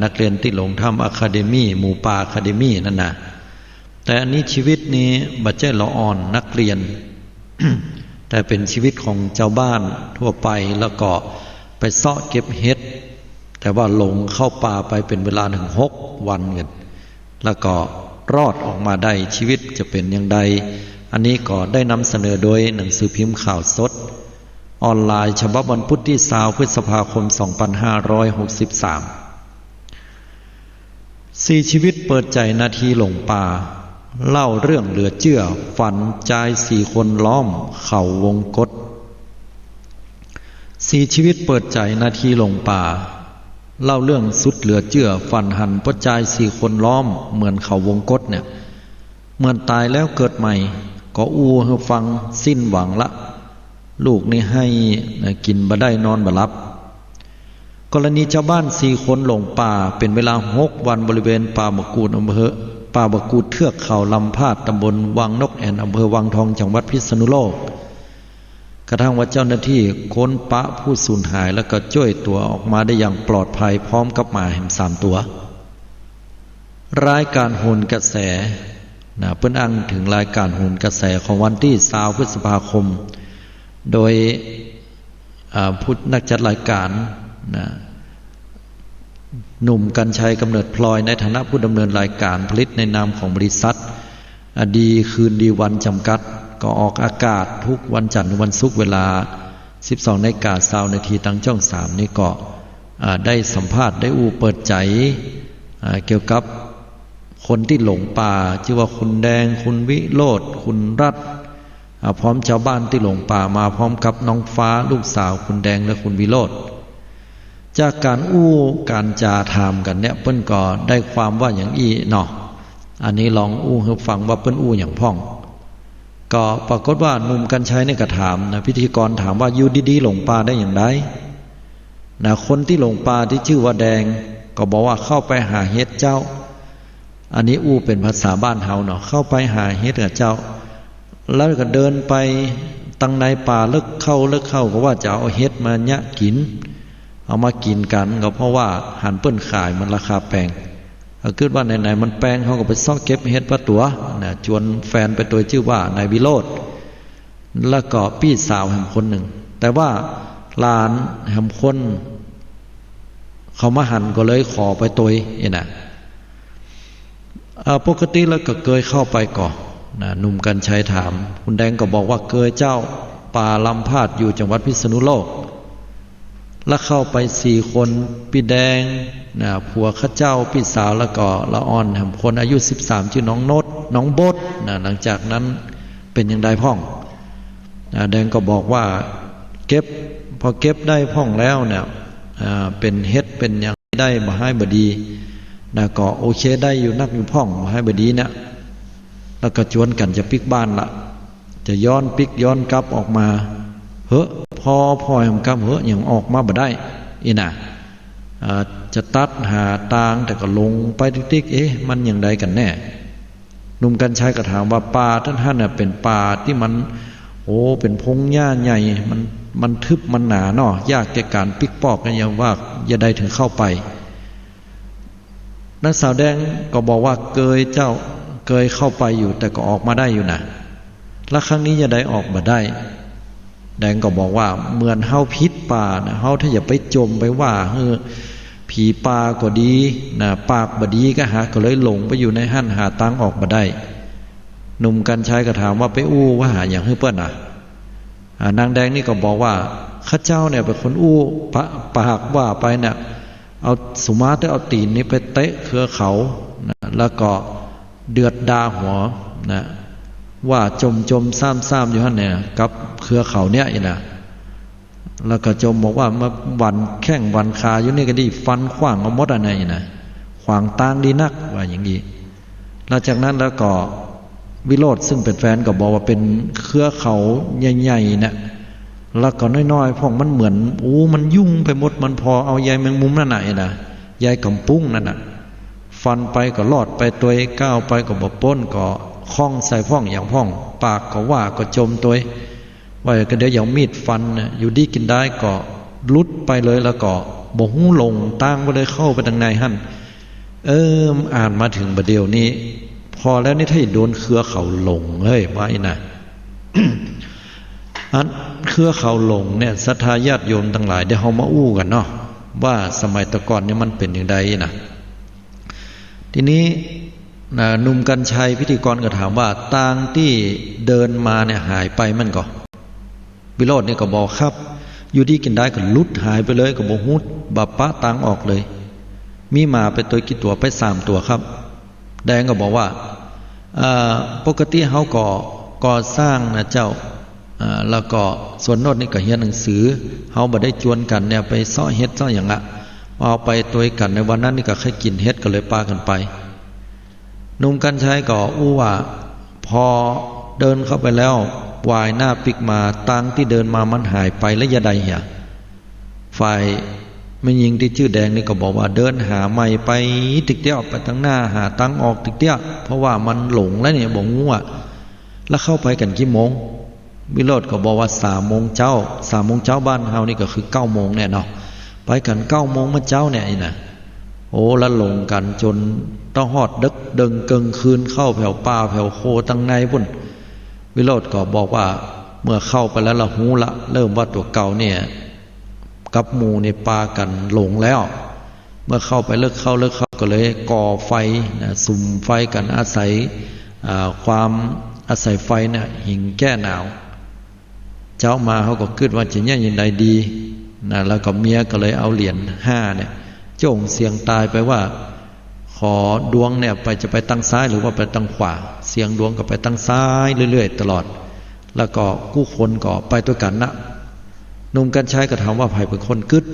นักเรียนที่หลงถ้ำอะคาเดมี่หมู่ป่าอะคาเดมี่นั่นนะแต่อันนี้ชีวิตนี้บัดเจ้ละอ่อนนักเรียน แต่เป็นชีวิตของเจ้าบ้านทั่วไปแล้วก็ไปเสาะเก็บเห็ดแต่ว่าหลงเข้าป่าไปเป็นเวลาถึง6 วันกันแล้วก็รอดออกมาได้ชีวิตจะเป็นอย่างไรอันนี้ก็ได้นำเสนอโดยหนังสือพิมพ์ข่าวสดออนไลน์ฉบับวันพุธที่20 พฤษภาคม 2563 4 ชีวิตเปิดใจนาทีหลงป่าเล่าเรื่องเหลือเชื่อฝันใจ4 คนล้อมเข่าวงกฏ4 ชีวิตเปิดใจนาทีหลงป่าเล่าเรื่องสุดเหลือเชื่อฝันหันปใจ4 คนล้อมเหมือนเข่าวงกฏเนี่ยเหมือนตายแล้วเกิดใหม่ก็ให้ฟังสิ้นหวังละลูกนี่ให้กินบ่ได้นอนบ่หลับกรณีชาวบ้าน4 คนหลงป่าเป็นเวลา6 วันบริเวณป่าบกูดอำเภอป่าบกูดเทือกเขาลำพาดตำบลวังนกแอ่นอำเภอวังทองจังหวัดพิษณุโลกกระทั่งว่าเจ้าหน้าที่ค้นปะผู้สูญหายแล้วก็ช่วยตัวออกมาได้อย่างปลอดภัยพร้อมกับหมาแหม3 ตัวรายการโหนกระแสเพิ่นอ้างถึงรายการโหนกระแสของวันที่20 พฤษภาคมโดยผู้นักจัดรายการหนุ่มกรรชัยกำเนิดพลอยในฐานะผู้ดำเนินรายการผลิตในนามของบริษัทดีคืนดีวันจำกัดก็ออกอากาศทุกวันจันทร์ถึงวันศุกร์เวลา 12:20 น.ทางช่อง3นี่ก็ได้สัมภาษณ์ได้เปิดใจเกี่ยวกับคนที่หลงป่าชื่อว่าคุณแดงคุณวิโรจน์คุณรัตน์พร้อมชาวบ้านที่หลงป่ามาพร้อมกับน้องฟ้าลูกสาวคุณแดงและคุณวิโรจน์จากการการจาถามกันเนี่ยเปิ้นก็ได้ความว่าอย่างเนาะอันนี้ลองให้ฟังว่าเปิ้นอย่างพ่องก็ปรากฏว่าหนุ่มกรรชัยเนี่ยก็ถามพิธีกรถามว่าอยู่ดีๆหลงป่าได้อย่างไรคนที่หลงป่าที่ชื่อว่าแดงก็บอกว่าเข้าไปหาเฮ็ดเจ้าอันนี้เป็นภาษาบ้านเฮาเนาะเข้าไปหาเฮ็ดกับเจ้าแล้วก็เดินไปตังในป่าเลิกเข้าก็ว่าจะเอาเฮ็ดมาเนี่ยกินเอามากินกันก็เพราะว่าหันเปิ้นขายมันราคาแพงก็คิดว่าไหนๆมันแพงเขาก็ไปซ่อเก็บเฮ็ดประตัวชวนแฟนไปตัวชื่อว่านายวิโรจน์แล้วก็พี่สาวแห่งคนหนึ่งแต่ว่าหลานแห่งคนเขามาหันก็เลยขอไปตัวปกติแล้วก็เคยเข้าไปก่อนหนุ่มกรรชัยถามคุณแดงก็บอกว่าเคยเจ้าป่าลำพาดอยู่จังหวัดพิษณุโลกแล้วเข้าไป4 คนพี่แดงผัวข้าเจ้าพี่สาวแล้วก็ละอ่อนแห่งคนอายุ13ชื่อน้องโนดน้องบดหลังจากนั้นเป็นอย่างใดพ่องแดงก็บอกว่าพอเก็บได้พ่องแล้วเนี่ยเป็นเฮ็ดเป็นอย่างได้มาให้บดีก็โอเคได้อยู่นักอยู่พ่องมาให้บดีเนี่ยแล้วก็ชวนกันจะปิกบ้านละจะย้อนปิกย้อนกลับออกมาพอแห่งกำอย่างออกมาบ่ได้จะตัดหาตางแต่ก็ลงไปติ๊กมันอย่างใดกันแน่หนุ่มกรรชัยก็ถามว่าป่าท่านเป็นป่าที่มันเป็นพงหญ้าใหญ่มันทึบมันหนาเนาะยากแก่การปิกปอกกันอย่างว่าอย่าได้ถึงเข้าไปนักสาวแดงก็บอกว่าเคยเข้าไปอยู่แต่ก็ออกมาได้อยู่นะแล้วครั้งนี้อย่าได้ออกมาได้แดงก็บอกว่าเหมือนเฮาพิษป่าเฮาถ้าอย่าไปจมไปว่าผีป่าก็ดีปากบดีก็เลยหลงไปอยู่ในหั่นหาตังออกมาได้หนุ่มกรรชัยก็ถามว่าไปว่าหาอย่างเปิ้นนางแดงนี่ก็บอกว่าข้าเจ้าเนี่ยเป็นคนปากว่าไปเนี่ยเอาสุมาตรเอาตีนนี้ไปเตะเครือเขาแล้วก็เดือดดาหัวว่าจมซ้ำอยู่หั่นเนี่ยกับเครือเขาเนี่ย แล้วก็จมบอกว่ามาวันแข้งวันคาอยู่นี่ก็ดีฟันขว้างเอาหมดอะไรนะขวางตางดีนักว่าอย่างนี้หลังจากนั้นแล้วก็วิโรธซึ่งเป็นแฟนก็บอกว่าเป็นเครือเขาใหญ่ๆเนี่ยแล้วก็น้อยๆพวกมันเหมือนมันยุ่งไปหมดมันพอเอาใยแมงมุมนั่นไหนนะใยกำปุ้งนั่นน่ะฟันไปก็รอดไปตัวก้าวไปก็บ่ป้นก็คล้องใส่พ่องอย่างพ่องปากก็ว่าก็จมตัวว่าก็เดี๋ยวอย่างมีดฟันอยู่ดีกินได้ก็ลุดไปเลยแล้วก็บ่หูลงตั้งไปเลยเข้าไปทางในหั่นอ่านมาถึงประเดี๋ยวนี้พอแล้วนี่ถ้าโดนเครือเขาหลงเฮ้ยไว้น่ะ อันเครือเขาหลงเนี่ยศรัทธาญาติโยมทั้งหลายได้เฮามาอู้กันเนาะว่าสมัยตะก่อนเนี่ยมันเป็นอย่างใดนะทีนี้หนุ่มกัญชัยพิธีกรก็ถามว่าตางที่เดินมาเนี่ยหายไปมันก็วิโรจน์นี่ก็บอกครับอยู่ดีกินได้ก็ลุดหายไปเลยก็บ่ฮู้บับปะตางออกเลยมีหมาไปตัวกี่ตัวไป3ตัวครับแดงก็บอกว่าปกติเฮาก็ก่อสร้างนะเจ้าแล้วก็ส่วนโน้นนี่ก็เรียนหนังสือเฮาบ่ได้จวนกันเนี่ยไปซ้อเฮ็ดซ้ออย่างละเอาไปตัวกันในวันนั้นนี่ก็แค่กินเฮ็ดก็เลยปากันไปหนุ่มกัญชัยก็อู้ว่าพอเดินเข้าไปแล้ววายหน้าปิกมาตังที่เดินมามันหายไปแล้วยาใดเหี่ยฝ่ายแม่หญิงที่ชื่อแดงนี่ก็บอกว่าเดินหาใหม่ไปติกเตี้ยไปทางหน้าหาตังออกติกเตี้ยเพราะว่ามันหลงแล้วเนี่ยบอกงูแล้วเข้าไปกันกี่โมงวิโรจน์ก็บอกว่า3 โมงเช้าบ้านเฮานี่ก็คือ9 โมงเนี่ยเนาะไปกัน9 โมงเมื่อเช้าเนี่ยนะแล้วหลงกันจนต้องฮอดดึกดึงเกิงคืนเข้าแผ่วป่าแผ่วโคตั้งในพุ่นวิโรจน์ก็บอกว่าเมื่อเข้าไปแล้วละหูละเริ่มว่าตัวเก่าเนี่ยกับหมู่ในป่ากันหลงแล้วเมื่อเข้าไปเลิกเข้าก็เลยก่อไฟสุมไฟกันอาศัยไฟเนี่ยหิงแก้หนาวเจ้ามาเขาก็คิดว่าจะเนี่ยยังไงดีนะแล้วก็เมียก็เลยเอาเหรียญ5เนี่ยโจ่งเสียงตายไปว่าขอดวงเนี่ยจะไปตั้งซ้ายหรือว่าไปตั้งขวาเสียงดวงก็ไปตั้งซ้ายเรื่อยๆตลอดแล้วก็กู้คนก็ไปด้วยกันนะหนุ่มกัญชัยก็ถามว่าใครเป็นคนกึศ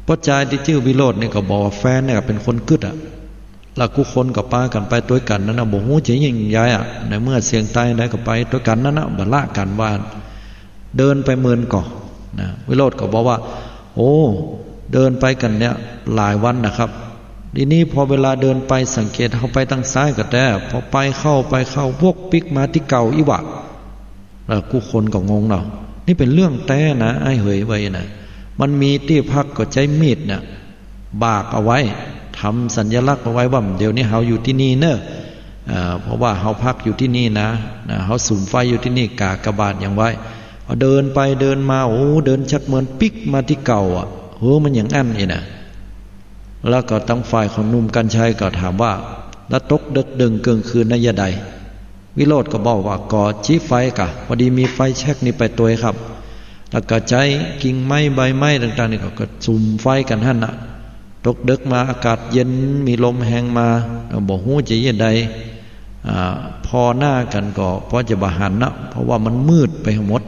พ่อชายที่ชื่อวิโรจน์เนี่ยก็บอกว่าแฟนเนี่ยเป็นคนกึศแล้วกู้คนก็ป้ากันไปด้วยกันนั่นนะบอกหูเฉยยิ่งย้ายในเมื่อเสียงตายได้ก็ไปด้วยกันนั่นนะบัลละกันว่าเดินไปเมินก่อนนะวิโรจน์ก็บอกว่าเดินไปกันเนี่ยหลายวันนะครับทีนี้พอเวลาเดินไปสังเกตเขาไปทางซ้ายก็แต่พอไปเข้าพวกปิกมาที่เก่าอีวะแล้วกู้คนก็งงเนาะนี่เป็นเรื่องแต่นะไอ้เหยไว้นะมันมีที่พักก็ใช้มีดเนี่ยบากเอาไว้ทำสัญลักษณ์เอาไว้ว่าเดี๋ยวนี้เขาอยู่ที่นี่เนอะเพราะว่าเขาพักอยู่ที่นี่นะเขาสุมไฟอยู่ที่นี่กากบาทอย่างไว้เดินไปเดินมาเดินชัดเหมือนปิกมาที่เก่ามันอย่างอั้นนี่นะแล้วก็ตั้งฝ่ายของหนุ่มกัญชัยก็ถามว่าแล้วตกดึกดึงเกินคืนนยะใดวิโรจน์ก็บอกว่าก่อชี้ไฟกะพอดีมีไฟแช็กนี่ไปตัวครับแล้วก็ใจกิ่งไม้ใบไม้ต่างๆนี่ก็ซุ่มไฟกันหั่นน่ะตกดึกมาอากาศเย็นมีลมแห้งมาบอกหูจะยังใดพอหน้ากันก็เพราะจะบาหันนะเพราะว่ามันมืดไปหมด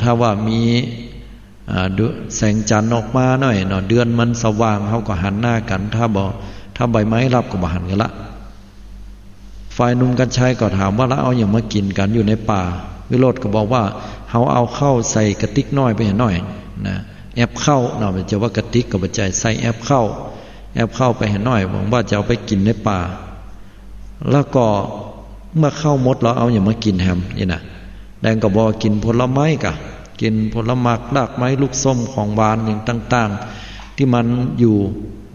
ถ้าว่ามีแสงจันทร์ออกมาหน่อยเนาะเดือนมันสว่างเขาก็หันหน้ากันถ้าใบไม้รับก็บาหันกันละฝ่ายหนุ่มกัญชัยก็ถามว่าแล้วเอาอย่างมากินกันอยู่ในป่าวิโรจน์ก็บอกว่าเขาเอาเข้าใส่กระติกน้อยไปหน่อยนะแอบเข้าเนาะจะว่ากระติกกับใจใส่แอบเข้าไปหน่อยหวังว่าจะเอาไปกินในป่าแล้วก็เมื่อเข้าหมดเราเอาอย่างมากินแฮมนี่นะแดงก็บอกกินผลไม้กะกินผลไม้รากไม้ลูกส้มของหวานอย่างต่างๆที่มันอยู่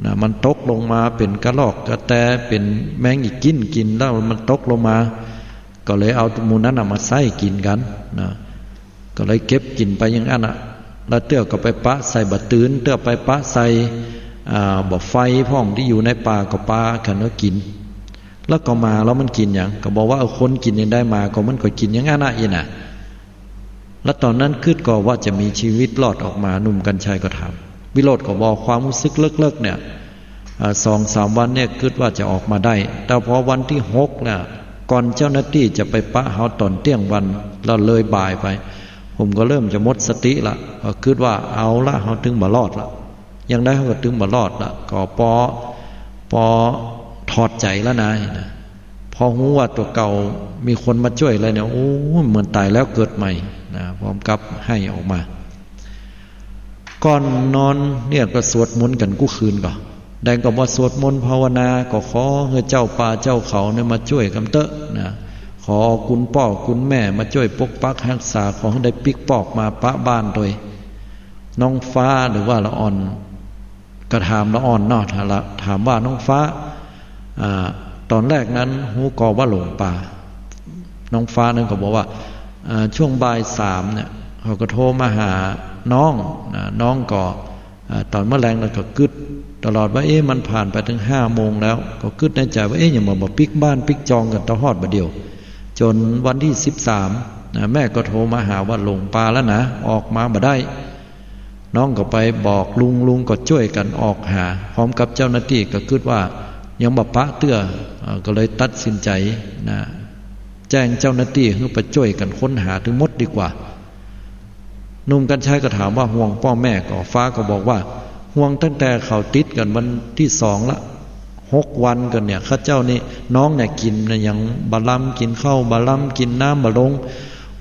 นะมันตกลงมาเป็นกระรอกกระแตเป็นแมงอีกกินแล้วมันตกลงมาก็เลยเอามูลนั้นมาใส่กินกันนะก็เลยเก็บกินไปอย่างนั้นแล้วเตื้อก็ไปปะใส่บะตื้นเตื้อไปปะใส่บ่อไฟพ่องที่อยู่ในป่าก็ปะกันแล้วกินแล้วก็มาแล้วมันกินอย่างก็บอกว่าเอาคนกินยังได้มาก็มันก็กินอย่างนั้นน่ะแล้วตอนนั้นคิดก็ว่าจะมีชีวิตรอดออกมาหนุ่มกัญชัยก็ถามวิโรจน์ก็บอกความรู้สึกเลิกเนี่ย2-3 วันเนี่ยคิดว่าจะออกมาได้แต่พอวันที่6เนี่ยก่อนเจ้าหน้าที่จะไปปะเฮาตอนเที่ยงวันเราเลยบ่ายไป ผมก็เริ่มจะหมดสติละก็คิดว่าเอาละเขาถึงบ่รอดละยังได้เขาก็ถึงบ่รอดละก็ปอถอดใจแล้วนะพอหูว่าตัวเก่ามีคนมาช่วยอะไรเนี่ยโอ้เหมือนตายแล้วเกิดใหม่นะพร้อมกับให้ออกมาก่อนนอนเนี่ยก็สวดมนต์กันกู้คืนก่อนแดงก็ว่าสวดมนต์ภาวนาก็ขอให้เจ้าป่าเจ้าเขาเนี่ยมาช่วยกันเตอะนะขอคุณพ่อคุณแม่มาช่วยปกปักรักษาขอให้ได้ปิกปอกมาปะบ้านโดยน้องฟ้าหรือว่าละอ่อนกระถามละอ่อนเนาะถามว่าน้องฟ้าตอนแรกนั้นหูกอว่าหลงป่าน้องฟ้านั้นก็บอกว่าช่วงบ่าย3เนี่ยเขาก็โทรมาหาน้องน้องก็ตอนเมื่อแรงเราก็กึดตลอดว่ามันผ่านไปถึง5 โมงแล้วก็กึดในใจว่าอย่ามาปิกบ้านปิกจองกันตะฮอดบ่เดียวจนวันที่13แม่ก็โทรมาหาว่าหลงป่าแล้วนะออกมาบ่ได้น้องก็ไปบอกลุงก็ช่วยกันออกหาพร้อมกับเจ้าหน้าที่ก็คิดว่ายังบ่ปะเตื้อก็เลยตัดสินใจนะแจ้งเจ้าหน้าที่ให้ไปช่วยกันค้นหาถึงหมดดีกว่าหนุ่มกัญชัยก็ถามว่าห่วงพ่อแม่ก็ฟ้าก็บอกว่าห่วงตั้งแต่เขาติดกันวันที่2ละ6 วันกันเนี่ยข้าเจ้านี่น้องเนี่ยกินเนี่ยยังบะล้ำกินข้าวบะล้ำกินน้ำบะลง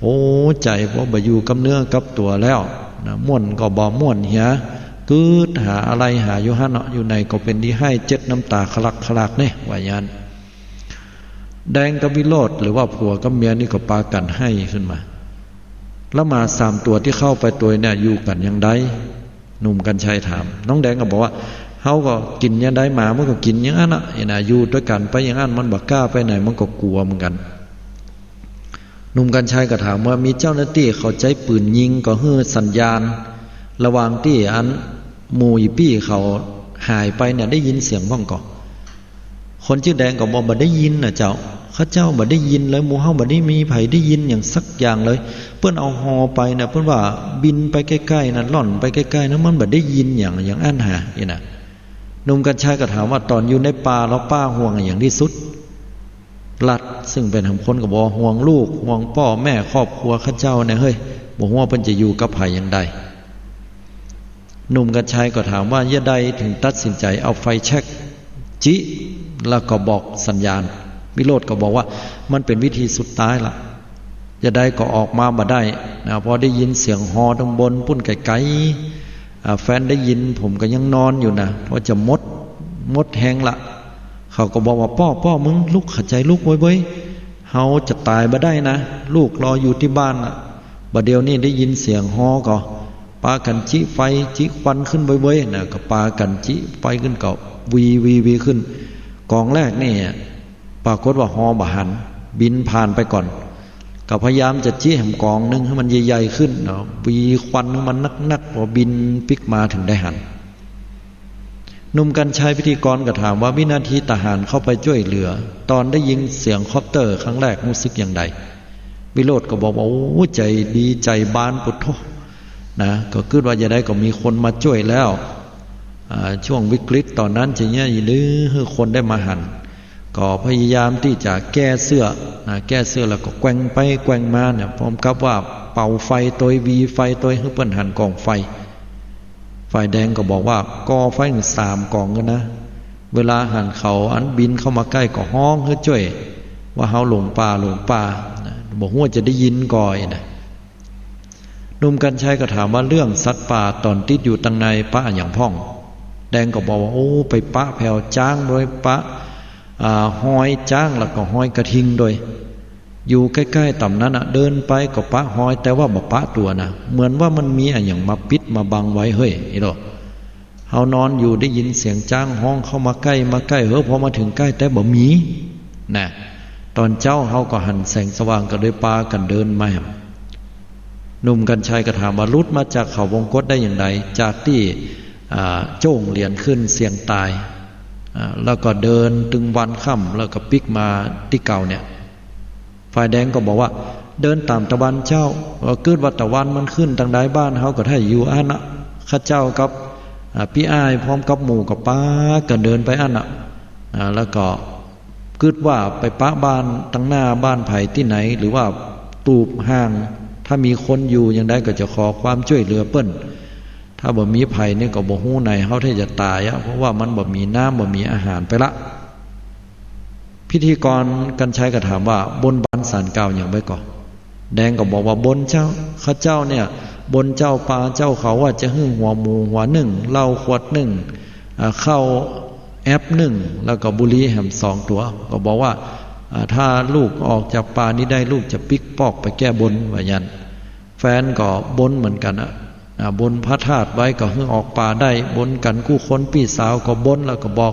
โอ้ใจเพราะบะอยู่กับเนื้อกับตัวแล้วนะม่วนก็บ่ม่วนเหียกืดหาอะไรหาอยู่หั่นเนาะอยู่ในก็เป็นที่ให้เจ็ดน้ำตาคลักเนี่ยว่ายันแดงกับวิโรธหรือว่าผัวกับเมียนี่ก็ปากันให้ขึ้นมาแล้วมา3 ตัวที่เข้าไปตัวเนี่ยอยู่กันยังไดหนุ่มกัญชัยถามน้องแดงก็บอกว่าเขาก็กินยังได้หมามันก็กินอย่างนั้นนะอยู่ด้วยกันไปอย่างนั้นมันบักกล้าไปไหนมันก็กลัวเหมือนกันหนุ่มกัญชัยก็ถามว่ามีเจ้าหน้าที่เขาใช้ปืนยิงก็ฮือสัญญาณระหว่างที่อันหมู่อีปี้เขาหายไปเนี่ยได้ยินเสียงบ้างก่อคนชื่อแดงก็บอกบ่ได้ยินนะเจ้าข้าเจ้าบ่ได้ยินเลยหมู่เฮาบ่ได้มีไผได้ยินอย่างสักอย่างเลยเพิ่นเอาฮอไปนะเพิ่นว่าบินไปใกล้ๆนั่นล่อนไปใกล้ๆนั้นมันบ่ได้ยินอย่างอันหานี่นะหนุ่มกัญชัยก็ถามว่าตอนอยู่ในป่าแล้วป้าห่วงอย่างที่สุดลัดซึ่งเป็นคนก็บอกห่วงลูกห่วงพ่อแม่ครอบครัวข้าเจ้าเนี่ยเฮ้ยบ่ฮู้ว่าเพิ่นจะอยู่กับไผอย่างใดหนุ่มกัญชัยก็ถามว่าอย่าใดถึงตัดสินใจเอาไฟแช็กจิแล้วก็บอกสัญญาณวิโรธก็บอกว่ามันเป็นวิธีสุดท้ายละอย่าใดก็ออกมาบ่ได้นะพอได้ยินเสียงฮอตรงบนปุ้นไกลๆแฟนได้ยินผมก็ยังนอนอยู่นะเพราะจะมดแห้งละเขาก็บอกว่าพ่อมึงลุกขัดใจลุกไว้เฮาจะตายบ่ได้นะลูกรออยู่ที่บ้านน่ะบ่เดี๋ยวนี้ได้ยินเสียงฮอก็ปากันจิไฟจิควันขึ้นไว้นะก็ปากันจิไฟขึ้นก็วีขึ้นกองแรกนี่ปรากฏว่าฮอบ่หันบินผ่านไปก่อนก็พยายามจะจี้แหมกองนึงให้มันใหญ่ๆขึ้นเนาะวีควันให้มันนักพอบินปิกมาถึงได้หันหนุ่มกัญชัยพิธีกรก็ถามว่าวินาทีทหารเข้าไปช่วยเหลือตอนได้ยินเสียงคอปเตอร์ครั้งแรกรู้สึกอย่างไรวิโรธก็บอกว่าโอ้ใจดีใจบานปุถโธนะก็คิดว่าจะได้ก็มีคนมาช่วยแล้วช่วงวิกฤตตอนนั้นจะเนี่ยหรือคนได้มาหันก็พยายามที่จะแก้เสื้อแล้วก็แกว่งไปแกว่งมาเนี่ยพร้อมกับว่าเป่าไฟตัววีไฟตัวให้เปิ้นหันกองไฟแดงก็บอกว่าก่อไฟถึง3 กองกันนะเวลาหันเขาอันบินเข้ามาใกล้ก็ห้องให้ช่วยว่าเฮาหลงป่าบอกว่าจะได้ยินก่อยนะหนุ่มกัญชัยก็ถามว่าเรื่องสัตว์ป่าตอนติดอยู่ตังในป่าอย่างพ่องแดงก็บอกว่าโอ้ไปปะแผ่วจ้างโดยปะห้อยจ้างแล้วก็ห้อยกระทิงโดยอยู่ใกล้ๆต่ำนั้นเดินไปก็ปะห้อยแต่ว่าบ่ปะตัวนะเหมือนว่ามันมีอย่างมาปิดมาบังไว้เฮ้ยไอ้ดอกเฮานอนอยู่ได้ยินเสียงจ้างห้องเข้ามาใกล้พอมาถึงใกล้แต่บ่มีนะตอนเจ้าเฮาก็หันแสงสว่างก็เลยปากันเดินมาหนุ่มกัญชัยก็ถามว่ารุดมาจากเขาวงกฏได้อย่างไรจากที่โจ้งเหรียญขึ้นเสียงตายแล้วก็เดินตึงวันค่ำแล้วก็ปิกมาที่เก่าเนี่ยฝ่ายแดงก็บอกว่าเดินตามตะวันเจ้าเกิดว่าตะวันมันขึ้นทางใดบ้านเขาก็ให้อยู่อันน่ะข้าเจ้ากับพี่อ้ายพร้อมกับหมู่กับป้าก็เดินไปอันน่ะแล้วก็เกิดว่าไปป้าบ้านตั้งหน้าบ้านไผ่ที่ไหนหรือว่าตูบห่าง ถ้ามีคนอยู่อย่างใดก็จะขอความช่วยเหลือเปิ้นถ้าบ่มีไผนี่ก็บ่ฮู้ในเฮาที่จะตายเพราะว่ามันบ่มีน้ำบ่มีอาหารไปละพิธีกรกันชัยก็ถามว่าบนบานศาลกล่าวอย่างไว้ก่อนแดงก็บอกว่าบนเจ้าข้าเจ้าเนี่ยบนเจ้าป่าเจ้าเขาว่าจะหึ่งหัวหมูหัวหนึ่งเหล้าขวดหนึ่งเข้าแอปหนึ่งแล้วก็บุหรี่แหม2 ตัวก็บอกว่าถ้าลูกออกจากป่านี้ได้ลูกจะปิกปอกไปแก้บนว่ายันแฟนก็บนเหมือนกันบนพระธาตุไว้ก็ออกป่าได้บนกันกู้คนพี่สาวก็บนแล้วก็บอก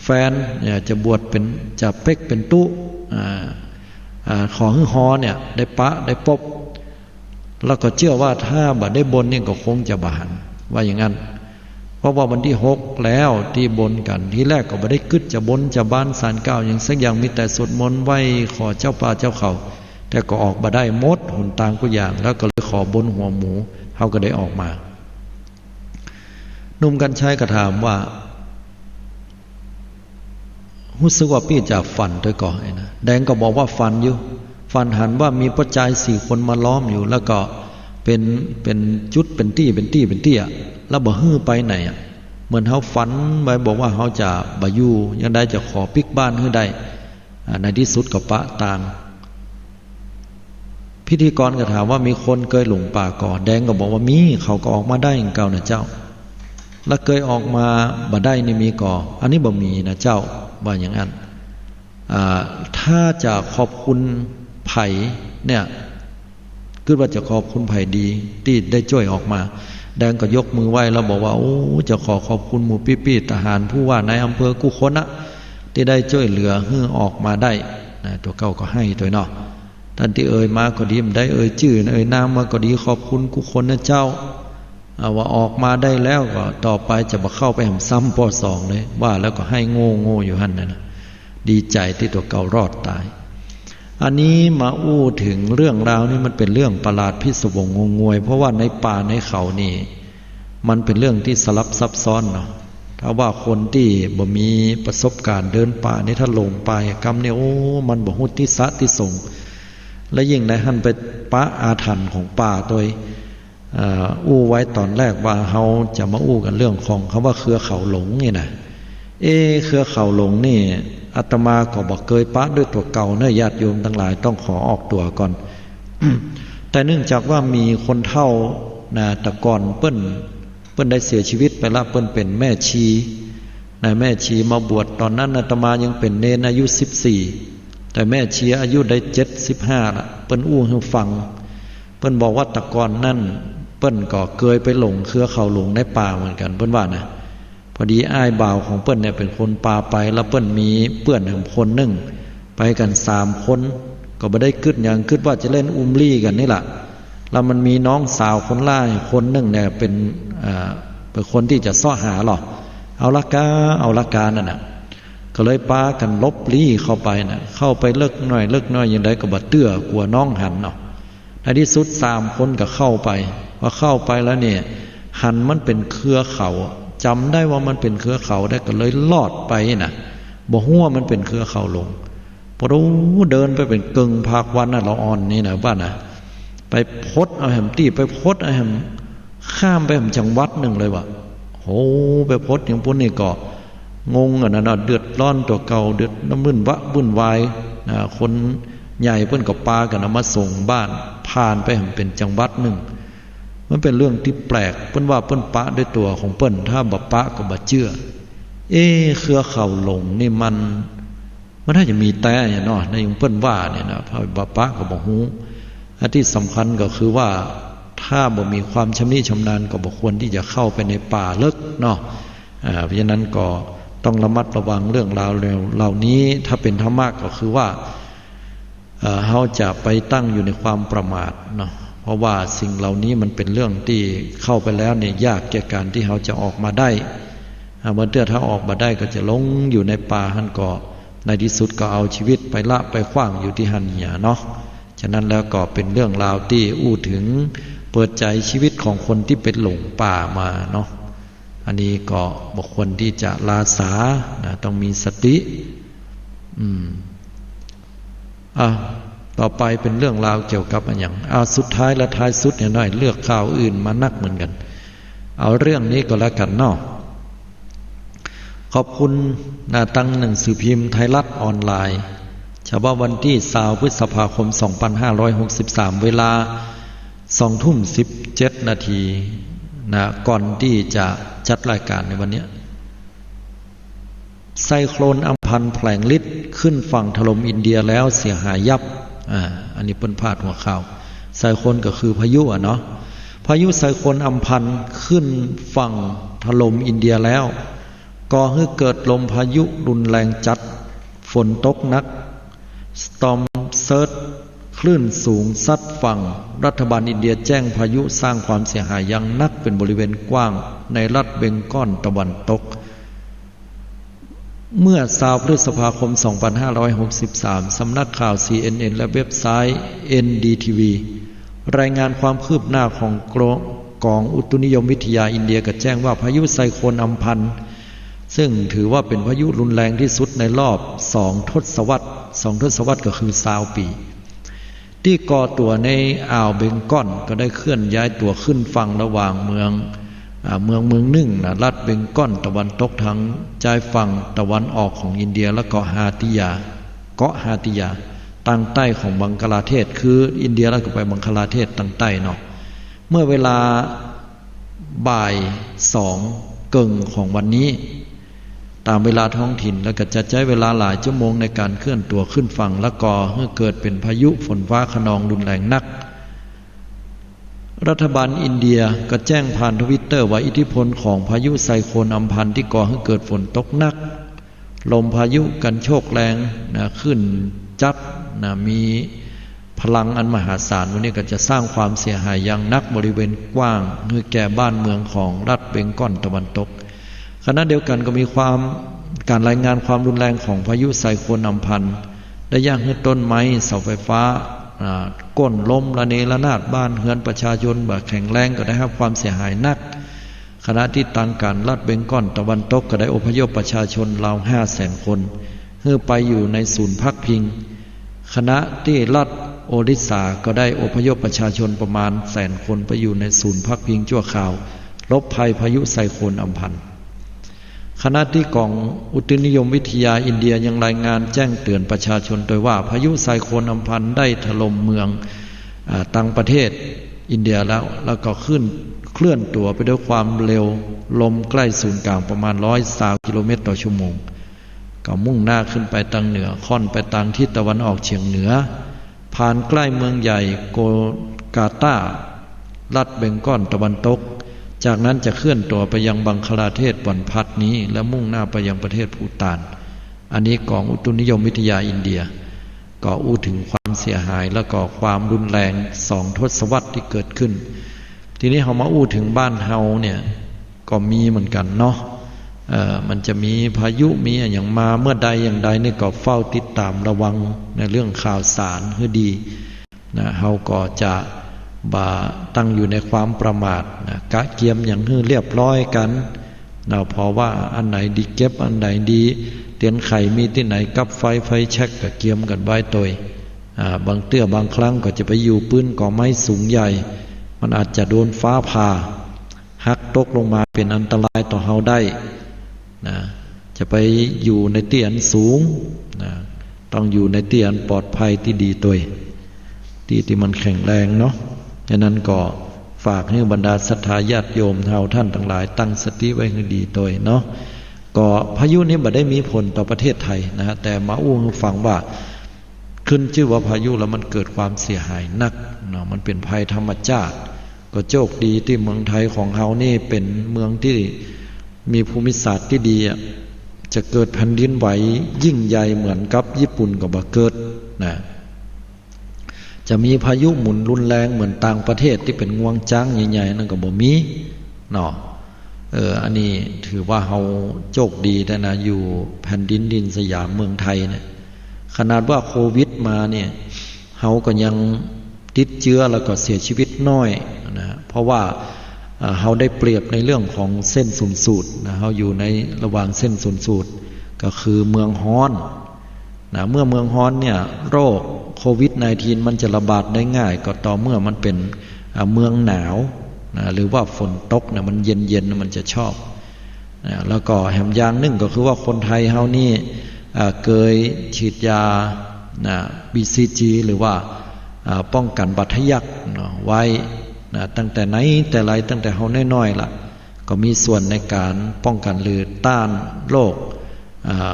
แฟนเนี่ยจะบวชเป็นจะเป๊กเป็นตู้ขอฮอเนี่ยได้ปะได้ปบแล้วก็เชื่อว่าถ้าบัดได้บนนี่ก็คงจะบานว่าอย่างนั้นเพราะว่าวันที่6แล้วที่บนกันทีแรกก็ไม่ได้กึดจะบนจะบ้านศาลเก่าอย่างสักอย่างมีแต่สวดมนต์ไหว้ขอเจ้าป่าเจ้าเขาแต่ก็ออกมาได้หมดหนทางกุอย่างแล้วก็เลยขอบนหัวหมูเขาก็ได้ออกมาหนุ่มกันชัยก็ถามว่ารู้สึกว่าพี่จะฝันด้วยก่อนนะแดงก็บอกว่าฝันอยู่ฝันหันว่ามีประจาย4 คนมาล้อมอยู่แล้วก็เป็นจุดเป็นตี้แล้วบ่ฮื้อไปไหนเหมือนเขาฝันไปบอกว่าเขาจะบ่อยู่ยังได้จะขอปิกบ้านให้ได้ในที่สุดก็ปะต่างพิธีกรก็ถามว่ามีคนเคยหลงป่าก่อนแดงก็บอกว่ามีเขาก็ออกมาได้อย่างเก่านะเจ้าแล้วเคยออกมาบ่ได้นี่มีก่ออันนี้บ่มีนะเจ้าว่าอย่างนั้นถ้าจะขอบคุณไผ่เนี่ยคือว่าจะขอบคุณไผ่ดีที่ได้ช่วยออกมาแดงก็ยกมือไหว้แล้วบอกว่าโอ้จะขอบคุณหมู่พี่ๆทหารผู้ว่าในอำเภอกุคนนะที่ได้ช่วยเหลือให้ออกมาได้นะตัวเก่าก็ให้ตัวเนาะท่านที่เอ่ยมาก็ดีมันได้เอ่ยชื่อเอ่ยนามมาก็ดีขอบคุณกุคนนะเจ้าว่าออกมาได้แล้วก็ต่อไปจะมาเข้าไปหำซ้ำป.2เลยว่าแล้วก็ให้โง่อยู่หั่นนะดีใจที่ตัวเก่ารอดตายอันนี้มาอู้ถึงเรื่องราวนี้มันเป็นเรื่องประหลาดพิศวงงงวยเพราะว่าในป่าในเขานี่มันเป็นเรื่องที่สลับซับซ้อนเนาะถ้าว่าคนที่บ่มีประสบการณ์เดินป่านี่ถ้าหลงไปกรรมเนี่ยโอ้มันบ่ฮู้ที่สะที่ส่งและยิ่งในหันไปปะอาถรรพ์ของป่าตัวอู้ไว้ตอนแรกว่าเฮาจะมาอู้กันเรื่องของคำว่าเครือเขาหลงนี่นะเครือเขาหลงนี่อาตมาก็บอกเคยปะด้วยตัวเก่าเนื้อญาติโยมทั้งหลายต้องขอออกตัวก่อน แต่เนื่องจากว่ามีคนเฒ่าแต่ก่อนเปิ้นได้เสียชีวิตไปละเปิ้นเป็นแม่ชีแม่ชีมาบวชตอนนั้นอาตมายังเป็นเณรอายุ14แต่แม่ชีอายุได้75ละเปิ้นอู้ให้ฟังเปิ้นบอกว่าแต่ก่อนนั่นเปิ้นก็เคยไปหลงเครือเขาหลงในป่าเหมือนกันเปิ้นว่านะพอดีอ้ายบ่าวของเปิ้นเนี่ยเป็นคนป่าไปแล้วเปิ้นมีเพื่อน1 คนนึงไปกัน3 คนก็บ่ได้คิดอย่างคิดว่าจะเล่นอุ้มลี่กันนี่แหละแล้วมันมีน้องสาวคนล่าคนนึงเนี่ยเป็นคนที่จะซ้อหาหรอเอาละกานั่นน่ะก็เลยปากันลบลี่เข้าไปน่ะเข้าไปเลิกหน่อยอย่างใดก็บ่เตื้อกลัวน้องหันเนาะในที่สุด3 คนก็เข้าไปพอเข้าไปแล้วเนี่ยหันมันเป็นเครือเขาจำได้ว่ามันเป็นเครือเขาได้ก็เลยลอดไปน่ะบ่ฮู้ว่ามันเป็นเครือเขาหลงพอเดินไปเป็นกึ่งภาควันน่ะเราอ่อนนี่นะว่าน่ะไปพดเอาแหมตี้ไปพดเอาแหมข้ามไปแหมจังหวัดนึงเลยว่ะโหไปพดอย่างพวกนี้ก็งงอ่ะนะเดือดร้อนตัวเก่าเดือดน้ำวุ่นวายคนใหญ่เพิ่นก็ปากันเอามาส่งบ้านผ่านไปแหมเป็นจังหวัดนึงมันเป็นเรื่องที่แปลกเพิ่นว่าเพิ่นปะด้วยตัวของเพิ่นถ้าบ่ปะก็บ่เชื่อเครือเขาหลงนี่มันน่าจะมีแต่เนาะในอย่างเพิ่นว่าเนี่ยนะพระบ่ปะก็บ่ฮู้อันที่สำคัญก็คือว่าถ้าบ่มีความชำนิชำนาญก็บ่ควรที่จะเข้าไปในป่าลึกเนาะเพราะฉะนั้นก็ต้องระมัดระวังเรื่องราวเหล่านี้ถ้าเป็นธรรมะก็คือว่าเฮาจะไปตั้งอยู่ในความประมาทเนาะเพราะว่าสิ่งเหล่านี้มันเป็นเรื่องที่เข้าไปแล้วเนี่ยยากแก่การที่เขาจะออกมาได้เมื่อถ้าออกมาได้ก็จะลงอยู่ในป่าหันก็ในที่สุดก็เอาชีวิตไปละไปขว้างอยู่ที่หันเหียเนาะฉะนั้นแล้วก็เป็นเรื่องราวที่อู้ถึงเปิดใจชีวิตของคนที่เป็นหลงป่ามาเนาะอันนี้ก็บุคคลที่จะลาสาต้องมีสติ ต่อไปเป็นเรื่องราวเกี่ยวกับอะไรอย่างสุดท้ายและท้ายสุดเนี่ยหน่อยเลือกข่าวอื่นมานักเหมือนกันเอาเรื่องนี้ก็แล้วกันเนาะขอบคุณตั้งหนังสือพิมพ์ไทยรัฐออนไลน์ฉบับวันที่20 พฤษภาคม 2563 เวลา 20:17 นาทีก่อนที่จะจัดรายการในวันนี้ไซโคลนอัมพันธ์แผลงฤทธิ์ขึ้นฝั่งถล่มอินเดียแล้วเสียหายยับอันนี้เป็นพาดหัวข่าวไซโคลนก็คือพายุเนาะพายุไซโคลนอัมพันธ์ขึ้นฝั่งถล่มอินเดียแล้วก่อให้เกิดลมพายุรุนแรงจัดฝนตกหนักสตอร์มเซิร์ชคลื่นสูงซัดฝั่งรัฐบาลอินเดียแจ้งพายุสร้างความเสียหายอย่างหนักเป็นบริเวณกว้างในรัฐเบงกอลตะวันตกเมื่อ20 พฤษภาคม 2563 สำนักข่าว CNN และเว็บไซต์ NDTV รายงานความคืบหน้าของกองอุตุนิยมวิทยาอินเดียก็แจ้งว่าพายุไซโคลนอัมพันธ์ซึ่งถือว่าเป็นพายุรุนแรงที่สุดในรอบ2 ทศวรรษก็คือ20 ปีที่ก่อตัวในอ่าวเบงกอลก็ได้เคลื่อนย้ายตัวขึ้นฝั่งระหว่างเมืองหนึ่งรัฐเบงกอลตะวันตกทางชายฝั่งตะวันออกของอินเดียและเกาะฮาติยาทางใต้ของบังคลาเทศคืออินเดียแล้วก็ไปบังคลาเทศทางใต้เนาะเมื่อเวลาบ่าย2 กึ่งของวันนี้ตามเวลาท้องถิ่นแล้วก็จะใช้เวลาหลายชั่วโมงในการเคลื่อนตัวขึ้นฝั่งและก่อให้เกิดเป็นพายุฝนฟ้าคะนองรุนแรงนักรัฐบาลอินเดียก็แจ้งผ่านทวิตเตอร์ว่าอิทธิพลของพายุไซโคลนอัมพันธ์ที่ก่อให้เกิดฝนตกหนักลมพายุกันโชกแรงขึ้นจัดมีพลังอันมหาศาลวันนี้ก็จะสร้างความเสียหายอย่างนักบริเวณกว้างคือแก่บ้านเมืองของรัฐเบงกอลตะวันตกขณะเดียวกันก็มีการรายงานความรุนแรงของพายุไซโคลนอัมพันธ์ได้ย่างให้ต้นไม้เสาไฟฟ้าก้นล้มระเนระนาดบ้านเรือนประชาชนแข็งแรงก็ได้รับความเสียหายนักขณะที่ทางการรัฐเบงกอลตะวันตกก็ได้อพยพประชาชนราว 500,000 คนเพื่อไปอยู่ในศูนย์พักพิงขณะที่รัฐโอริสาก็ได้อพยพประชาชนประมาณ 100,000 คนไปอยู่ในศูนย์พักพิงชั่วคราวหลบภัยพายุไซโคลนอัมพันธ์ขณะที่กองอุตุนิยมวิทยาอินเดียยังรายงานแจ้งเตือนประชาชนโดยว่าพายุไซโคลนอัมพันธ์ได้ถล่มเมืองต่างประเทศอินเดียแล้วก็เคลื่อนตัวไปด้วยความเร็วลมใกล้ศูนย์กลางประมาณ120 กิโลเมตรต่อชั่วโมงก็มุ่งหน้าขึ้นไปทางเหนือค่อนไปทางทิศตะวันออกเฉียงเหนือผ่านใกล้เมืองใหญ่โกกาตารัฐเบงกอลตะวันตกจากนั้นจะเคลื่อนตัวไปยังบังคลาเทศวันพัดนี้และมุ่งหน้าไปยังประเทศภูฏานอันนี้กองอุตุนิยมวิทยาอินเดียก็อู้ถึงความเสียหายและก็ความรุนแรง2 ทศวรรษที่เกิดขึ้นทีนี้เรามาอู้ถึงบ้านเฮาเนี่ยก็มีเหมือนกันเนาะมันจะมีพายุมีอย่างมาเมื่อใดอย่างใดนี่ก็เฝ้าติดตามระวังในเรื่องข่าวสารให้ดีเฮาก็จะตั้งอยู่ในความประมาทกะเกียมอย่างให้เรียบร้อยกันเพราะว่าอันไหนดีเก็บอันไหนดีเตียนไข่มีที่ไหนกับไฟแช็กกะเกียมกันไว้ตัวบางบางครั้งก็จะไปอยู่ปืนก่อไม้สูงใหญ่มันอาจจะโดนฟ้าผ่าหักตกลงมาเป็นอันตรายต่อเฮาได้จะไปอยู่ในเตียนสูงต้องอยู่ในเตียนปลอดภัยที่ดีตัวที่มันแข็งแรงเนาะฉะนั้นก็ฝากให้บรรดาศรัทธาญาติโยมเฮาท่านทั้งหลายตั้งสติไว้ให้ดีตัวเนาะก็พายุนี้บ่ได้มีผลต่อประเทศไทยนะแต่มาอู้ให้ฟังว่าขึ้นชื่อว่าพายุแล้วมันเกิดความเสียหายนักเนาะมันเป็นภัยธรรมชาติก็โชคดีที่เมืองไทยของเฮานี่เป็นเมืองที่มีภูมิศาสตร์ที่ดีจะเกิดแผ่นดินไหวยิ่งใหญ่เหมือนกับญี่ปุ่นก็บ่เกิดนะจะมีพายุหมุนรุนแรงเหมือนต่างประเทศที่เป็นงวงจ้างใหญ่ๆนั่นก็บ่มีเนาะอันนี้ถือว่าเฮาโชคดีแต่นะอยู่แผ่นดินสยามเมืองไทยเนี่ยขนาดว่าโควิดมาเนี่ยเฮาก็ยังติดเชื้อแล้วก็เสียชีวิตน้อยนะเพราะว่าเฮาได้เปรียบในเรื่องของเส้นศูนย์สูตรนะเฮาอยู่ในระหว่างเส้นศูนย์สูตรก็คือเมืองฮ้อน นะเมื่อเมืองฮ้อนเนี่ยโรคโควิด -19 มันจะระบาดได้ง่ายก็ต่อเมื่อมันเป็นเมืองหนาวนะหรือว่าฝนตกนะมันเย็นๆมันจะชอบนะแล้วก็แหมอย่างหนึ่งก็คือว่าคนไทยเฮานี่เคยฉีดยานะ BCG หรือว่าป้องกันบาดทะยักไว้นะตั้งแต่ไหนแต่ไรตั้งแต่เฮาน้อยๆล่ะก็มีส่วนในการป้องกันหรือต้านโรค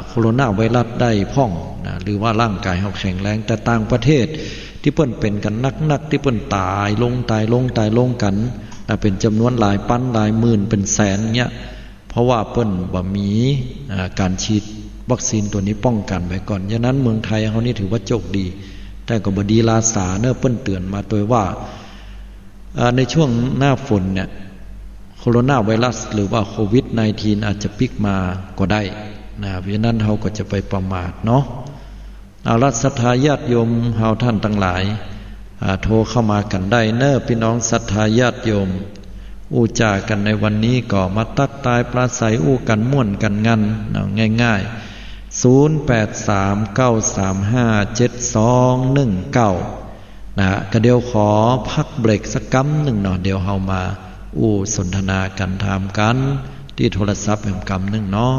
โคโรนาไวรัสได้พ่องนะหรือว่าร่างกายเฮาแข็งแรงแต่ต่างประเทศที่เพิ่นเป็นกันนักที่เพิ่นตายลงกันนะเป็นจำนวนหลายพันหลายหมื่นเป็นแสนเงี้ยเพราะว่าเพิ่นบ่มีการฉีดวัคซีนตัวนี้ป้องกันไว้ก่อนฉะนั้นเมืองไทยเฮานี่ถือว่าโชคดีแต่ก็บ่ดีลาสาเนอะเพิ่นเตือนมาโดยว่าในช่วงหน้าฝนเนี่ยโคโรนาไวรัสหรือว่าโควิด -19 อาจจะพลิกมาก็ได้นะเพราะฉะนั้นเฮาก็จะไปประมาทเนาะเอาละศรัทธาญาติโยมเฮาท่านทั้งหลายโทรเข้ามากันได้เนอะพี่น้องศรัทธาญาติโยมอู้จากันในวันนี้ก็มาตักตายปราศัยอู้กันม่วนกันงันง่ายๆ0839357219นะก็เดี๋ยวขอพักเบรกสักกั๊มหนึ่งเนาะเดี๋ยวเฮามาอู้สนทนากันถามกันที่โทรศัพท์แห่งกรรมหนึ่งเนาะ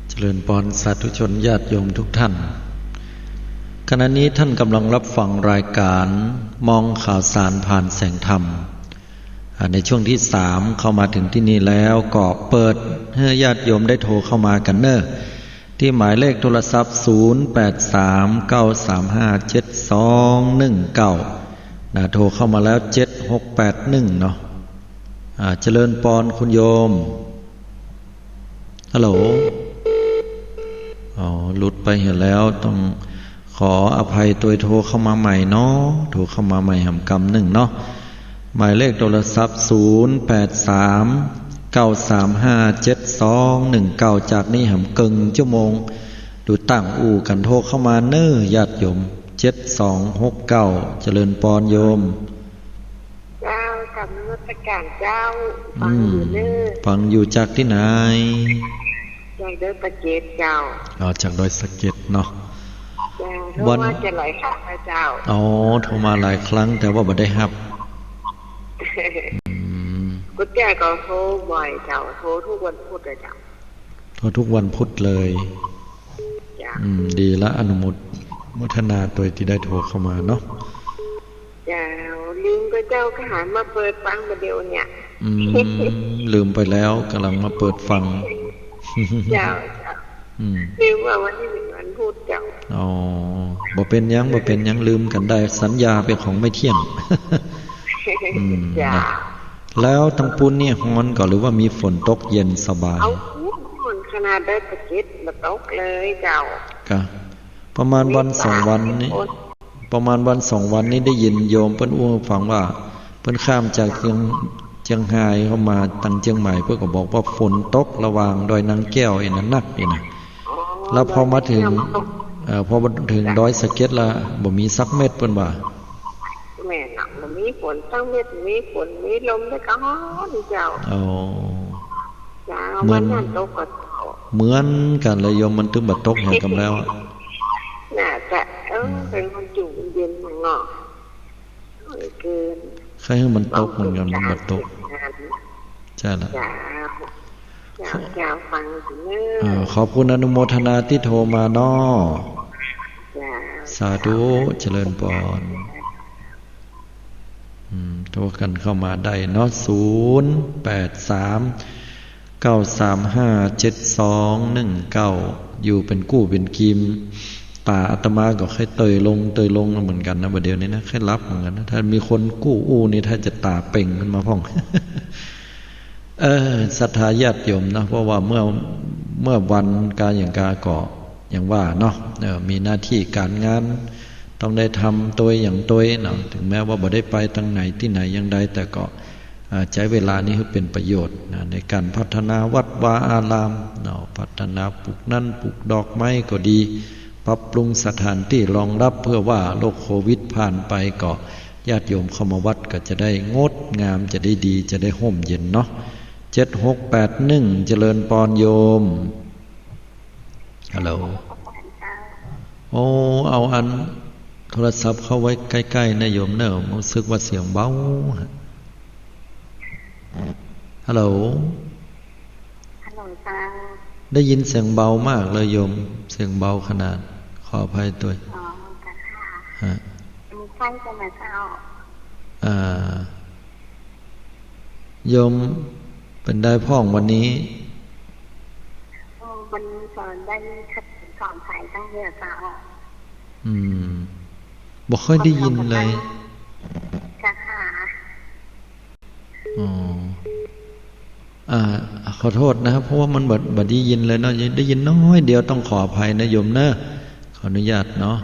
เจริญพรสาธุชนญาติโยมทุกท่านขณะนี้ท่านกำลังรับฟังรายการมองข่าวสารผ่านแสงธรรมในช่วงที่3เข้ามาถึงที่นี่แล้วก็เปิดให้ญาติโยมได้โทรเข้ามากันเนอะที่หมายเลขโทรศัพท์0839357219นะโทรเข้ามาแล้ว7681เนาะเจริญพรคุณโยมฮัลโหลหลุดไปเห็นแล้วต้องขออภัยตัวโทรเข้ามาใหม่เนาะโทรเข้ามาใหม่หำกำหนึ่งเนาะหมายเลขโทรศัพท์0839357219จากนี้หำกึ่งชั่วโมงดูตั้งอู่กันโทรเข้ามาเน้อญาติโยม7269เจริญพรโยมเจ้ากับนมัสการเจ้าฟังอยู่เน้อฟังอยู่จากที่ไหนจากดอยสะเก็ดเจ้าจากดอยสะเก็ดเนาะโทรมาจะหลายครั้งแล้วเจ้าโทรมาหลายครั้งแต่ว่าบ่ได้รับกุญแจก็โทรบ่อยเจ้าโทรทุกวันพุธเลยเจ้าโทรทุกวันพุธเลยดีละอนุโมทนาตัวที่ได้โทรเข้ามาเนาะเจ้าลืมก็เจ้าก็หันมาเปิดฟังมาเดียวเนี่ยลืมไปแล้วกำลังมาเปิดฟังเจ้าลืมว่าวันนี้เป็นวันพุธเจ้าบ่เป็นยังลืมกันได้สัญญาเป็นของไม่เที่ยงแล้วทั้งปุ้นเนี่ยฮ้อนก่อนหรือว่ามีฝนตกเย็นสบายฝนขนาดได้ตะกิดมาตกเลยเจ้าก็ประมาณวัน2วันนี้ได้ยินโยมเพิ่นอู้ฟังว่าเพิ่นข้ามจากเชียงรายเข้ามาตั้งเชียงใหม่เพิ่นก็บอกว่าฝนตกระหว่างดอยนางแก้วไอ้นั่นนักนี่นะแล้วพอมาถึงดอยสะเก็ดละบ่มีสักเม็ดเพิ่นว่าแม่น่ะบ่มีฝนสักเม็ดมีฝนมีลมแล้วก็ฮ้อนเจ้าเหมือนกันเลยโยมมันถึงบ่ตกให้กันแล้วน่ะแต่เป็นคนจุ่มเย็นมันเนาะเกินใครให้มันตกเหมือนกันมันบ่ตกใช่ละฟังเนอขอบคุณอนุโมทนาที่โทรมาเนาะ สาธุเจริญพรโทรกันเข้ามาได้เนาะ083-935-7219อยู่เป็นกู้เป็นกิมตาอาตมาก็ค่อยเตยลงเหมือนกันนะประเดี๋ยวนี้นะค่อยรับเหมือนกันนะถ้ามีคนกู้นี่ถ้าจะตาเป่งขึ้นมาพ่อง ศรัทธาญาติโยมนะเพราะว่าเมื่อวันการอย่างกาก็อย่างว่าเนาะมีหน้าที่การงานต้องได้ทำตัวอย่างตัวเนาะถึงแม้ว่าบ่ได้ไปทางไหนที่ไหนอย่างใดแต่ก็ใช้เวลานี้ให้เป็นประโยชน์นะในการพัฒนาวัดวาอารามเนาะพัฒนาปลูกนั่นปลูกดอกไม้ก็ดีปรับปรุงสถานที่รองรับเพื่อว่าโรคโควิดผ่านไปก็ญาติโยมเข้ามาวัดก็จะได้งดงามจะได้ดีจะได้ห่มเย็นเนาะ7681เจริญปอนโยมฮัลโหลโอ้เอาอันโทรศัพท์เข้าไว้ใกล้ๆนะโยมเนอะรู้สึกว่าเสียงเบาฮัลโหลจ้าได้ยินเสียงเบามากเลยโยมเสียงเบาขนาดขออภัยตัวจ้าค่ะมีไฟจะมาเจ้าโยมเป็นได้พ่องวันนี้วันนี้สอนได้สอนสายตั้งเยอะเจ้าบอกค่อยได้ยินเลยจ้าค่ะขอโทษนะครับเพราะว่ามันบัดได้ยินเลยเนาะได้ยินน้อยเดียวต้องขออภัยนะโยมเนอะขออนุญาตเนาะ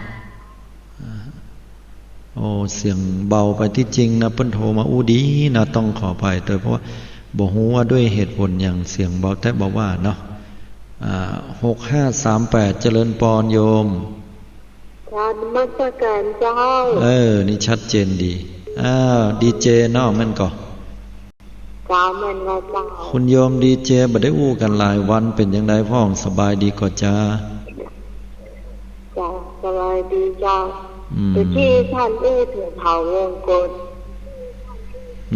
โอ้เสียงเบาไปที่จริงนะเพิ่นโทรมาดีนะต้องขออภัยเตยเพราะว่าบอกฮู้ว่าด้วยเหตุผลอย่างเสียงเบาแต่บอกว่าเนาะ6538เจริญปอนโยมการนมัสการเจ้านี่ชัดเจนดีดีเจเนาะมันก็จ้ามันว่าเจ้าคุณโยมดีเจบ่ได้อู้กันหลายวันเป็นจังไดพ้องสบายดีก็จ้าสบายดีจ้าแต่ที่ท่านถึงเผาวงกล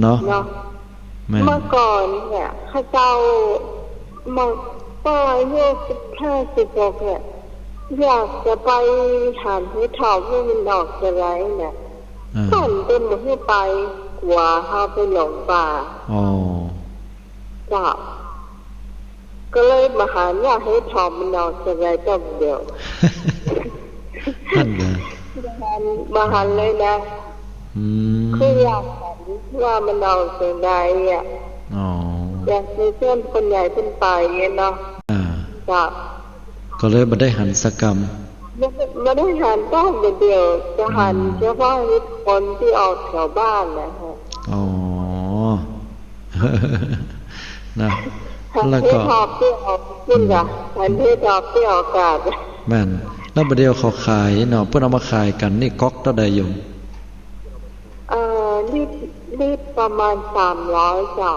เนาะเมื่อก่อนเนี่ยข้าเจ้ามาป้ายอายุ15-16เนี่ยอยากจะไปหาที่ถาวว่ามันออกจะไรเนี่ยท่านเป็นมาให้ไปกลัวเขาไปหลงป่าจ้าก็เลยมาหาอยากให้ถาวมันออกจะไรจังเดียวท่านนะมาหันเลยนะคืออยากเห็นว่ามันเอาสิ่งใดอยากมีเพื่อนคนใหญ่ขึ้นไปเนาะจ้ะก็เลยมาได้หันสกรรมมาได้หันบ้านเดียวจะหันเฉพาะคนที่ออกแถวบ้านนะฮะนะแล้วก็ทอบที่ออกขึ้นจ้ะหันที่ทอบที่ออกอากาศแม่นแล้วประเดี๋ยวเขาขายเนาะเพื่อนเอามาขายกันนี่ก๊อกเท่าใดอยู่ลิตรประมาณ300จ้ะ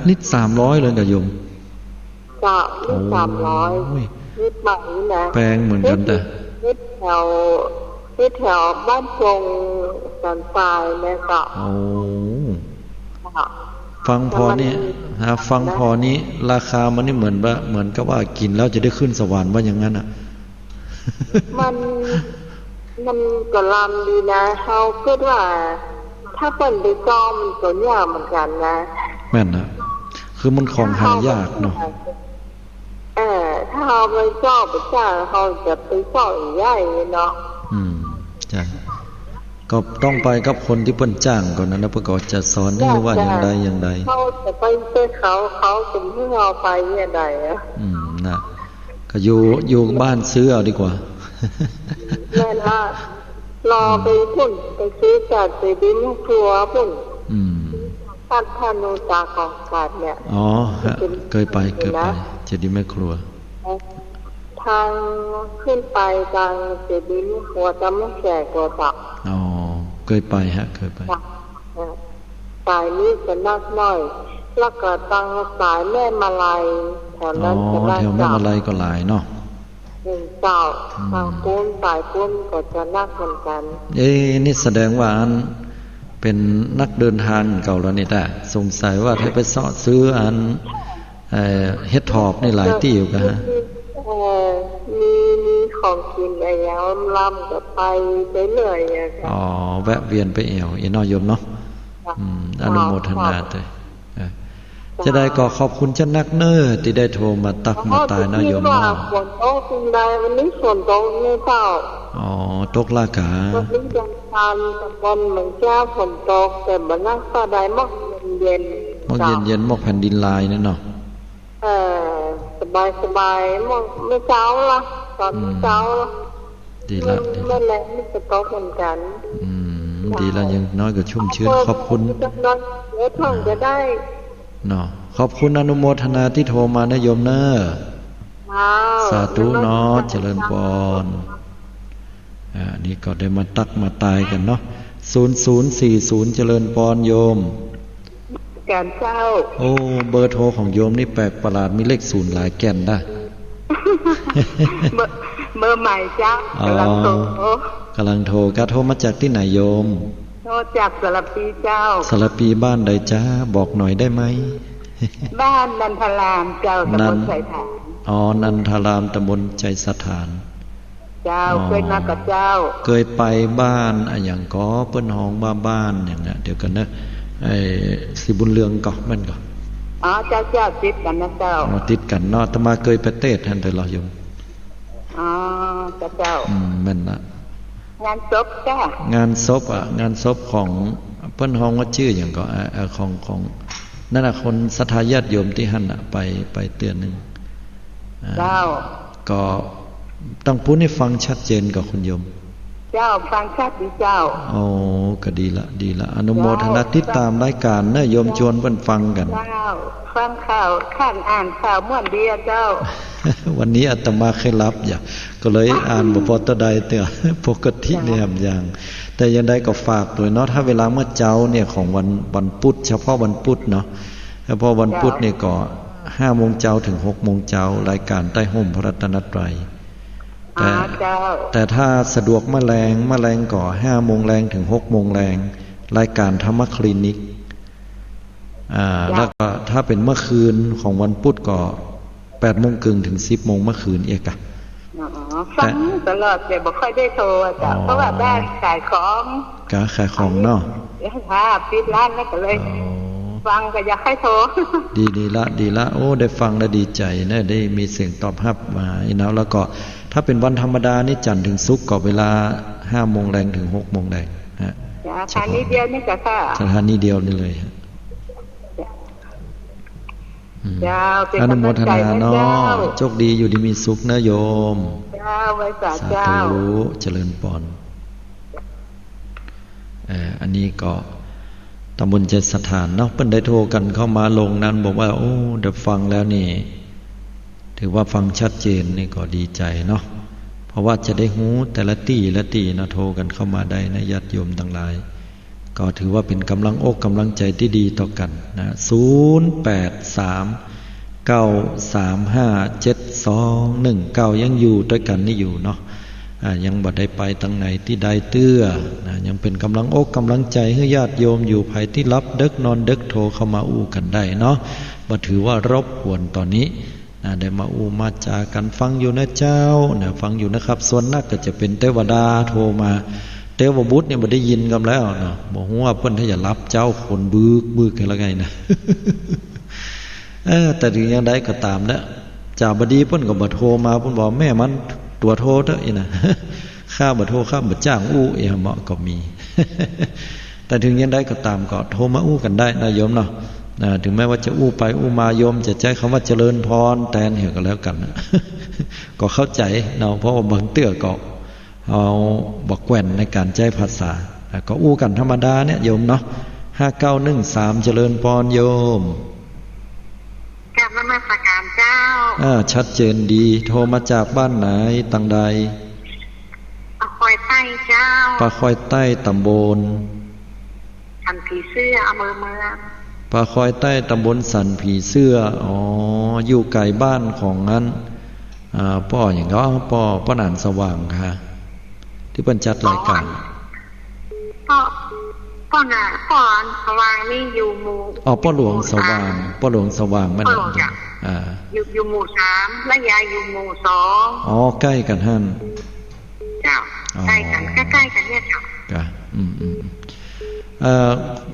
ลิตร300เลยกับโยมจ้ะลิตร300ลิตรใหม่นะแพงเหมือนกันแต่ลิตรแถวบ้านพงสันทรายนะจ้ะฟังพอนี่ฟังพอนี้ราคามันนี่เหมือนกับว่ากินแล้วจะได้ขึ้นสวรรค์ว่าอย่างนั้นอ่ะมันก็ลำดีนะเขาคิดว่าถ้าเป็นไปจอมมันก็ยากเหมือนกันนะแม่นนะคือมันของหายากเนาะถ้าเขาไปจอบไปจ้างเขาจะไปสอนใหญ่เนาะใช่ก็ต้องไปกับคนที่เพิ่นจ้างก่อนนะแล้วเพิ่นก็จะสอนให้ว่าอย่างใดเขาจะไปเจอเขาจะให้เราไปอย่างใดนะก็อยู่บ้านซื้อเอาดีกว่าแม่ล่ารอไปพุ่นไปซื้อจากไปดินครัวพุ่นท่านโนตาของขาดเนี่ยเคยไปเจดีย์แม่ครัวทางขึ้นไปทางเจดีย์แม่ครัวจะไม่แก่กว่าตักเคยไปเคยไปสายนี้จะนักน้อยแล้วก็ตั้งสายแม่มาลัยแถวนั้นจะนักแถวแม่มาลัยก็หลายเนาะเจ้าทางปุ้นสายปุ้นก็จะนักเหมือนกันนี่แสดงว่าอันเป็นนักเดินทางเก่าแล้วนี่แต่สงสัยว่าถ้าไปซื้ออันเฮ็ดทอบนี่หลายที่อยู่กันฮะมีของ กินอะไรอย่างลำก็ไปเรื่อยๆอะค่ะ อ๋อแวะเวียนไปแอวอีน้อยโยมเนาะอนุโมทนาเลยจะได้ก็ขอบคุณเจ้านักเนอที่ได้โทรมาตักมาตายน้อยโยม เนาะ เนาะ ฝนตกจริงใดวันนี้ฝนตกไม่เปล่า อ๋อตกลากา วันนี้ยังทันตะบนเหมือนเจ้าฝนตกแต่บรรนักตาใดมักเย็น มอกเย็นๆมอกแผ่นดินลายนั่นเนาะ สบายมักไม่เช้าละตอนเช้าละ ดีละดี ไม่ ละ แรงไม่จะตกเหมือนกัน ดีละยังน้อยก็ชุ่มชื้นขอบคุณ เดี๋ยวท่องจะได้ เนาะขอบคุณอนุโมทนาที่โทรมานะโยมเนอสาธุเนาะเจริญพรนี่ก็ได้มาตักมาตายกันเนาะ0040เจริญพรโยม การเจ้า โอ้เบอร์โทรของโยมนี่แปลกประหลาดมีเลข0หลายแก่นได้ เบอร์ใหม่จ้ากำลังโทร กำลังโทรก็โทรมาจากที่ไหนโยม โทรจากสระปีเจ้า สารปีบ้านใดจ้าบอกหน่อยได้ไหม บ้านนันทรามเจ้าตำบลไผ่ฐาน อ๋อนันทารามตำบลใจสถาน เจ้าเคยมากับเจ้า เคยไปบ้านอย่างก็เปิ้นห้องบ้านอย่างเนี้ยเดี๋ยวกันนะไอ้สิบุญเรืองก็แม่นก็ อ๋อเจ้าติดกันนะเจ้า ติดกันเนาะอาตมาเคยไปเทศน์ท่านแต่เราอยู่ อ๋อเจ้า แม่นละ งานศพจ้าง านศพงานศพของเปิ้นห้องว่าชื่ออย่างก็ของนั่นน่ะคนศรัทธาญาติโยมที่หั่นน่ะไปเตือนนึง เจ้า ก็ต้องพูดให้ฟังชัดเจนกับคุณโยม เจ้าฟังชัดดีเจ้า โอ้ก็ดีละอนุโมทนาติดตามรายการเนอะโยมชวนเพิ่นฟังกัน เจ้าฟังข่าวข้านอ่านข่าวม่วนดีอะเจ้า วันนี้อาตมาเคยรับก็เลยอ่านบ่พอตะใดเตื้อ ปกติเนี่ยอย่าง แต่ยังได้ก็ฝากด้วยเนาะถ้าเวลาเมื่อเจ้าเนี่ยของวันพุธเฉพาะวันพุธเนาะเฉพาะวันพุธเนี่ยก็5 โมงเจ้าถึง6 โมงเจ้ารายการใต้ห่มพระรัตนตรัยแต่ถ้าสะดวกแมลงก็5 โมงแรงถึง6 โมงแรงรายการธรรมคลินิกแล้วก็ถ้าเป็นเมื่อคืนของวันพุธก็8 โมงครึ่งถึง10 โมงเมื่อคืนเอกฟังตลอดแต่บ่ค่อยได้โทรจ้ะเพราะว่าได้ขายของขายของเนาะค่ะปิดร้านแล้วก็เลยฟังก็อยากให้โทรดีละโอ้ได้ฟังแล้วดีใจนะได้มีเสียงตอบรับมาอีกแล้วก็ถ้าเป็นวันธรรมดานี่จันทร์ถึงศุกร์ก็เวลา5 โมงแรงถึง6 โมงแรงฮะสถานีเดียวนี่ก็ค่ะสถานีเดียวนี่เลยอนุโมทนาเนาะโชคดีอยู่ดีมีสุขนะโยมไว้สาธุเจริญพรอันนี้ก็ตำบลใจสถานเนาะเพิ่นได้โทรกันเข้ามาลงนั้นบอกว่าโอ้เดี๋ยวฟังแล้วนี่ถือว่าฟังชัดเจนนี่ก็ดีใจเนาะเพราะว่าจะได้หูแต่ละตีนะโทรกันเข้ามาได้นะญาติโยมทั้งหลายก็ถือว่าเป็นกำลังอกกำลังใจที่ดีต่อกันนะ0839357219ยังอยู่ด้วยกันนี่อยู่เนาะยังบ่ได้ไปทางไหนที่ใดเตื้อนะยังเป็นกำลังอกกำลังใจให้ญาติโยมอยู่ภายที่รับดึกนอนดึกโทรเข้ามาอู้กันได้เนาะบ่ถือว่ารบกวนตอนนี้นะได้มาอู้มาจากันฟังอยู่นะเจ้านะฟังอยู่นะครับส่วนนักก็จะเป็นเทวดาโทรมาเทวบุตรเนี่ยบ่ได้ยินกันแล้วเนาะบ่ฮู้ว่าเพิ่นถ้าจะรับเจ้าคนบึกกันแล้วไงนะแต่ถึงอย่างใดก็ตามนะจ่าบดีเพิ่นก็บ่โทรมาเพิ่นบอกแม่มันตัวโทรเถอะอีนะข้าบ่โทรข้าบ่จ้างอู้เหมาะก็มี แต่ถึงอย่างใดก็ตามก็โทรมาอู้กันได้นะโยมเนาะถึงแม้ว่าจะอู้ไปอู้มาโยมจะใช้คำว่าเจริญพรแทนเหี่ยก็แล้วกันนะ ก็เข้าใจเนาะเพราะว่าบางเตื้อก็เอาบอกแกว่นในการใช้ภาษาก็อู้กันธรรมดาเนี่ยโยมเนาะ5913เจริญพรโยมกราบนมัสการเจ้าชัดเจนดีโทรมาจากบ้านไหนตังใดปะคอยใต้เจ้าปะคอยใต้ตำบลสันผีเสื้ออำเภอเมืองปะคอยใต้ตำบลสันผีเสื้ออยู่ไกลบ้านของนั้นป้ออย่างก็ป้อนานสว่างค่ะที่เพิ่นจัดรายการป้อนสว่างนี่อยู่หมู่ป้อหลวงสว่างมันอยู่หมู่3และยายอยู่หมู่2ใกล้กันหั่น จ้าใกล้กันใกล้ๆกันเนี่ยเจ้าจ้ะ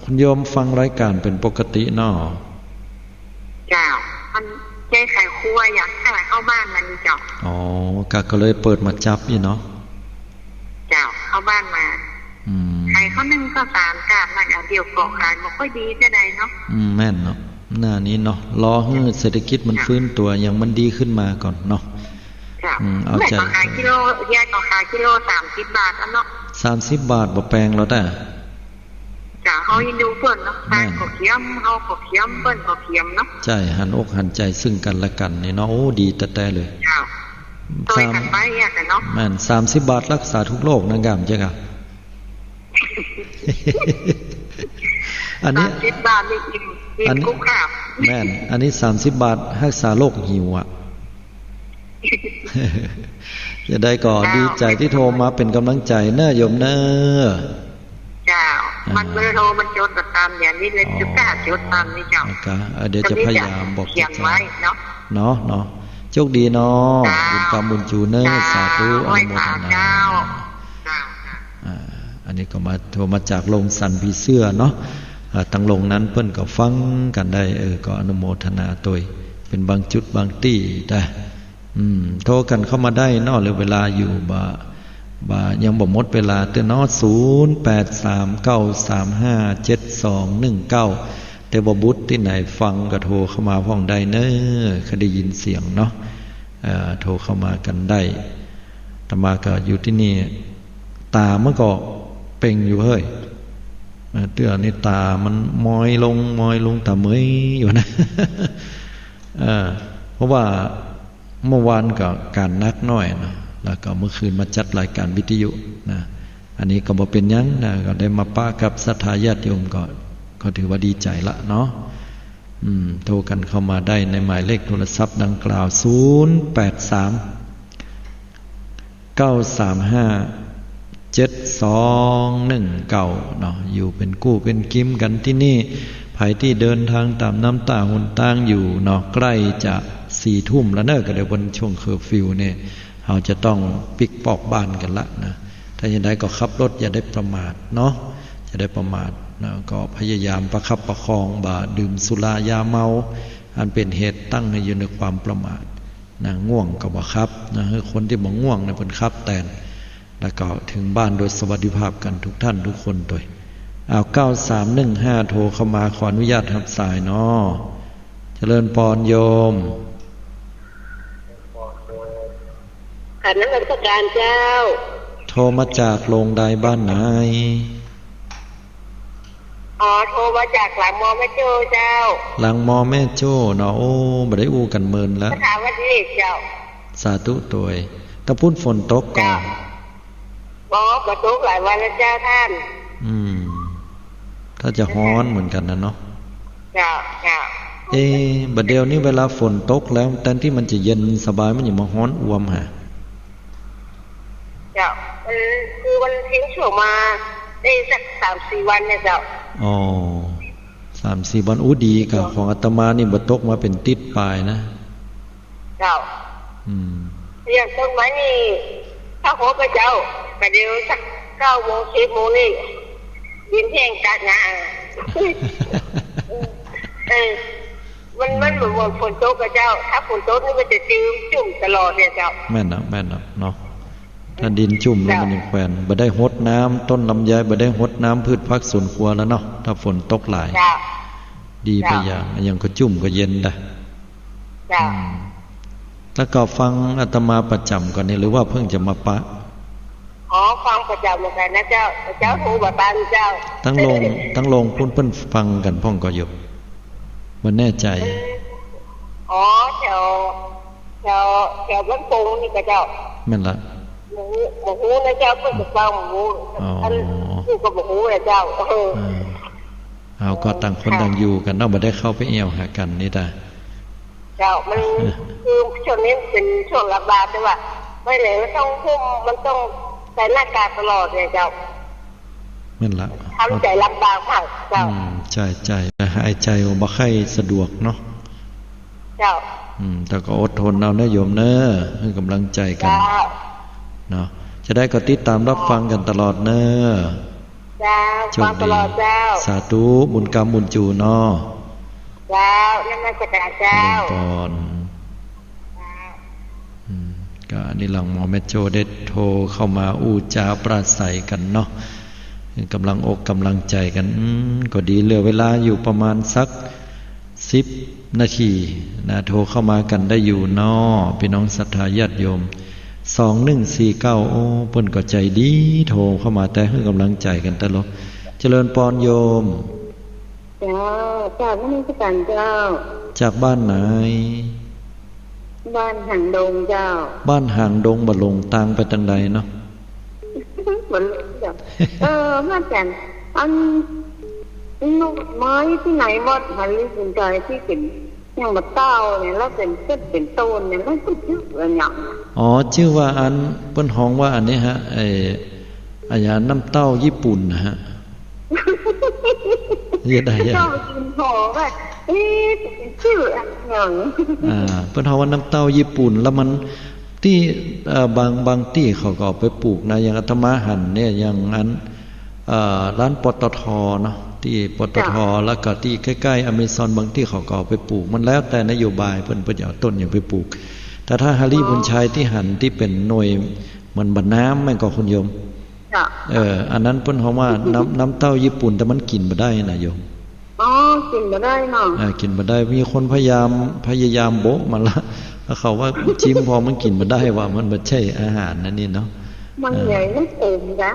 คุณโยมฟังรายการเป็นปกติเนาะเจ้ามันใจไข่ครัวอยากให้เข้าบ้านมันเจ้าอ๋อก็เลยเปิดมาจับอยู่เนาะเจ้าเข้าบ้านมาไข่เขานึ่งก็สารกาดมันเดียวเกาะขายมันก็ดีจะได้เนาะแม่นเนาะหน้านี้เนาะรอให้เศรษฐกิจมันฟื้นตัวอย่างมันดีขึ้นมาก่อนเนาะเอาใจขายกิโลแยกขายกิโล30 บาทอ่ะเนาะ30 บาทบ่แพงแล้วแต่จ้ะเฮายินดูเพิ่นเนาะบ้านก็เขียมเฮาก็เขียมเพิ่นก็เขียมเนาะใช่หันอกหันใจซึ่งกันและกันนี่เนาะโอ้ดีแต่เลยจ้ะต่อยกันไปอ่ะเนาะแม่น30 บาทรักษาทุกโรคนะงามจังอ่ะอันนี้30 บาทนี่กินกุ้งข้าวแม่นอันนี้30 บาทรักษาโรคหิวอ่ะจะได้ก่อนดีใจที่โทรมาเป็นกำลังใจเน้อโยมเน้อเจ้ามันเบอร์โทรมันจดตามอย่างนี้เลยจุดจดตามนี่เจ้าเดี๋ยวจะพยายามบอกเขียนไว้เนาะเนาะโชคดีเนาะบุญกรรมบุญจูเน้อสาธุอนุโมทนาอันนี้ก็มาโทรมาจากโรงสันผีเสื้อเนาะตั้งโรงนั้นเพิ่นก็ฟังกันได้ก็อนุโมทนาตัวเป็นบางจุดบางที่ได้โทรกันเข้ามาได้เนาะหรือเวลาอยู่บ่ยังบ่หมดเวลาแต่เนาะ0839357219แต่บ่บุตรที่ไหนฟังก็โทรเข้ามาพ้องได้เน้อก็ได้ยินเสียงเนาะโทรเข้ามากันได้อาตมาก็อยู่ที่นี่ตามันก็เป่งอยู่เฮ้ยเตื้อนี่ตามันมอยลงตาเมยอยู่นะเพราะว่าเมื่อวานก็การนักน้อยนะแล้วก็เมื่อคืนมาจัดรายการวิทยุนะอันนี้ก็บ่เป็นยังนะก็ได้มาป้ากับศรัทธาญาติโยมก็ถือว่าดีใจละเนาะโทรกันเข้ามาได้ในหมายเลขโทรศัพท์ดังกล่าว083 935 7219เนาะอยู่เป็นกู้เป็นกิ้มกันที่นี่ไผที่เดินทางตามน้ำตาหนทางอยู่เนาะใกล้จะ4 ทุ่มแล้วเนอะก็เดี๋ยววันช่วงเคอร์ฟิวเนี่ยเราจะต้องปิกปอกบ้านกันละนะถ้าอย่างใดก็ขับรถอย่าได้ประมาทเนาะอย่าได้ประมาทนะก็พยายามประคับประคองบ่าดื่มสุรายาเมาอันเป็นเหตุตั้งให้อยู่ในความประมาทนะง่วงก็บ่ครับนะคนที่บ่ง่วงเนี่ยเพิ่นครับแต่แล้วก็ถึงบ้านโดยสวัสดิภาพกันทุกท่านทุกคนโดย9315โทรเข้ามาขออนุญาตรับสายเนาะเจริญพรโยมขันนักการเจ้าโทรมาจากโรงใดบ้านไหนโทรมาจากหลังมอแม่โจ้เจ้าหลังมอแม่โจ้เนาะโอ้บ่ได้อู้กันเมินแล้วถามว่าดีเจ้าสาธุตัวตะพุ่นฝนตกก่อนบ่ตกหลายวันแล้วเจ้าท่านถ้าจะฮ้อนเหมือนกันนะเนาะเจ้าบัดเดียวนี้เวลาฝนตกแล้วแทนที่มันจะเย็นสบายมันยังมาฮ้อนอ่วมฮะเจ้าคือวันทิ้งช่วงมาได้สัก 3-4 วันเนี่ยเจ้า3-4 วันอู้ดีกับของอาตมานี่บ่ตกมาเป็นติดปลายนะเจ้าอย่างต้นไม้นี่ถ้าโหไปเจ้าก็เดี๋ยวสัก 9 โมง 10 โมงนี่ยินแห้งกัดนะมันเหมือนฝนตกกับเจ้าถ้าฝนตกนี่มันจะจุ่มตลอดเนี่ยเจ้าแม่นเนาะถ้าดินจุ่มแล้วมันยังแขวนบ่ได้หดน้ำต้นลำไยบ่ได้หดน้ำพืชผักสวนครัวแล้วเนาะถ้าฝนตกหลายดีไปอย่างก็จุ่มก็เย็นได้แล้วก็ฟังอาตมาประจำก่อนนี่หรือว่าเพิ่งจะมาปะฟังประจำเหมือนกันนะเจ้าโทรมาตามเจ้าทั้งลงเพิ่นฟังกันพ่องก็อยู่บ่แน่ใจแถวบ้านปูนี่ก็เจ้าแม่นละบ่ฮู้นะเจ้าเพิ่นจะฟังบ่ฮู้อันนี้ก็บ่ฮู้นะเจ้าเอาก็ต่างคนต่างอยู่กันเนาะบ่ได้เข้าไปเอี่ยวหากันนี่ได้เจ้ามันคือช่วงนี้เป็นช่วงระบาดแต่ว่าไม่เลยมันต้องใส่หน้ากากตลอดเลยเจ้าแม่นละทำใจลำบากมากเจ้าใจหายใจบ่ค่อยสะดวกเนาะเจ้าแต่ก็อดทนเอาเนอะโยมเนอะให้กำลังใจกันเนาะ จะได้ก็ติดตามรับฟังกันตลอดเนอะเจ้าฟังตลอดเจ้าสาธุบุญกรรมบุญจูเนาะเจ้านมัสการเจ้าก่อนก็นี่หลังหมอแม่โจได้โทรเข้ามาอู้จาปราศัยกันเนาะกำลังอกกำลังใจกันก็ดีเหลือเวลาอยู่ประมาณสัก10 นาทีนะโทรเข้ามากันได้อยู่เนาะพี่น้องศรัทธาญาติโยม2149โอ้เพิ่นก็ใจดีโทรเข้ามาแต่ให้กำลังใจกันตลอดเจริญพรโยมเจ้าจากนมัสการเจ้าจากบ้านไหนบ้านหางดงเจ้าบ้านหางดงบ่ลงตางไปทางใดเนาะบ่ลงเจ้ามาจากอันลูกไม้ที่ไหนวัดหันลิบุญใจที่เป็นอย่างมะเต้าเนี่ยแล้วเป็นเส้นเป็นต้นเนี่ยมันก็ชื่ออะไรอย่างอ๋อชื่อว่าอันเปิ้นฮ้องว่าอันนี้ฮะอาญาน้ำเต้าญี่ปุ่นนะฮะเรียกได้ยังกินหอว่าเป็นชื่ออย่างเปิ้นฮ้องว่าน้ำเต้าญี่ปุ่นแล้วมันที่บางที่เขาก็เอาไปปลูกนะอย่างอาตมาหันเนี่ยอย่างอันร้านปตท.เนาะที่ปตท.แล้วก็ที่ใกล้ๆอเมซอนบางที่เขาก็เอาไปปลูกมันแล้วแต่นโยบายเพิ่นจะเอาต้นอย่างไปปลูกแต่ถ้าฮาริบุญชัยที่หันที่เป็นหน่วยเหมือนบัดน้ำแม่นก็คุณโยมอันนั้นเพิ่นเฮาว่าน้ำเต้าญี่ปุ่นแต่มันกินบ่ได้นะโยมอ๋อกินบ่ได้เนาะกินบ่ได้มีคนพยายามโบะมาแล้วเขาว่าจิ้มพอมันกินบ่ได้ว่ามันบ่ใช่อาหารนั่นนี่เนาะมันใหญ่มันเต็มจ้ะ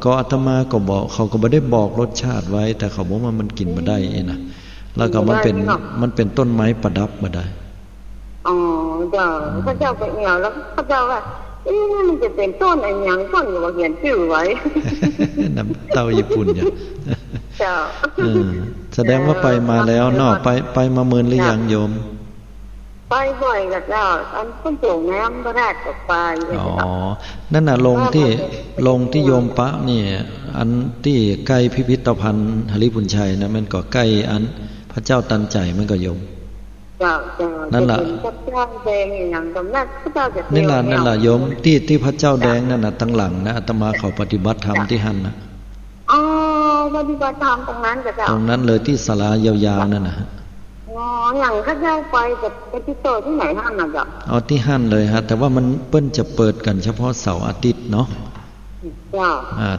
ก็อาตมาก็บอกเขาก็บ่ได้บอกรสชาติไว้แต่เขาบอกว่ามันกินบ่ได้นะแล้วก็มันเป็นต้นไม้ประดับบ่ได้อ๋อเจ้าพระเจ้าก็เหี่ยวแล้วพระเจ้าว่ามันจะเป็นต้นอะไรอย่างต้นอยู่ว่าเขียนชื่อไว้น้ำเต้าญี่ปุ่นเนี่ยเจ้าแสดงว่าไปมาแล้วเนาะไปมาเมินหรือยังโยมไปบ่อยกับเจ้าอันต้นโป่งน้ำพระราชกับไปนั่นน่ะลงที่โยมปะนี่อันที่ใกล้พิพิธภัณฑ์หริพุนชัยนะมันก็ใกล้อันพระเจ้าตันใจมันก็โยมนั่นล่ะพระเจ้าแดงอย่างตรงนั้นพระเจ้าจะนั่นล่ะโยมที่พระเจ้าแดงนั่นน่ะตั้งหลังนะอาตมาเขาปฏิบัติธรรมที่หั่นน่ะอ๋อปฏิบัติธรรมตรงนั้นกับเจ้าตรงนั้นเลยที่ศาลายาวๆนั่นน่ะอย่างข้าเจ้าไปกับที่โตที่ไหนหั่นน่ะจ้ะเอาที่หั่นเลยฮะแต่ว่ามันเปิ้นจะเปิดกันเฉพาะเสาร์อาทิตย์เนาะ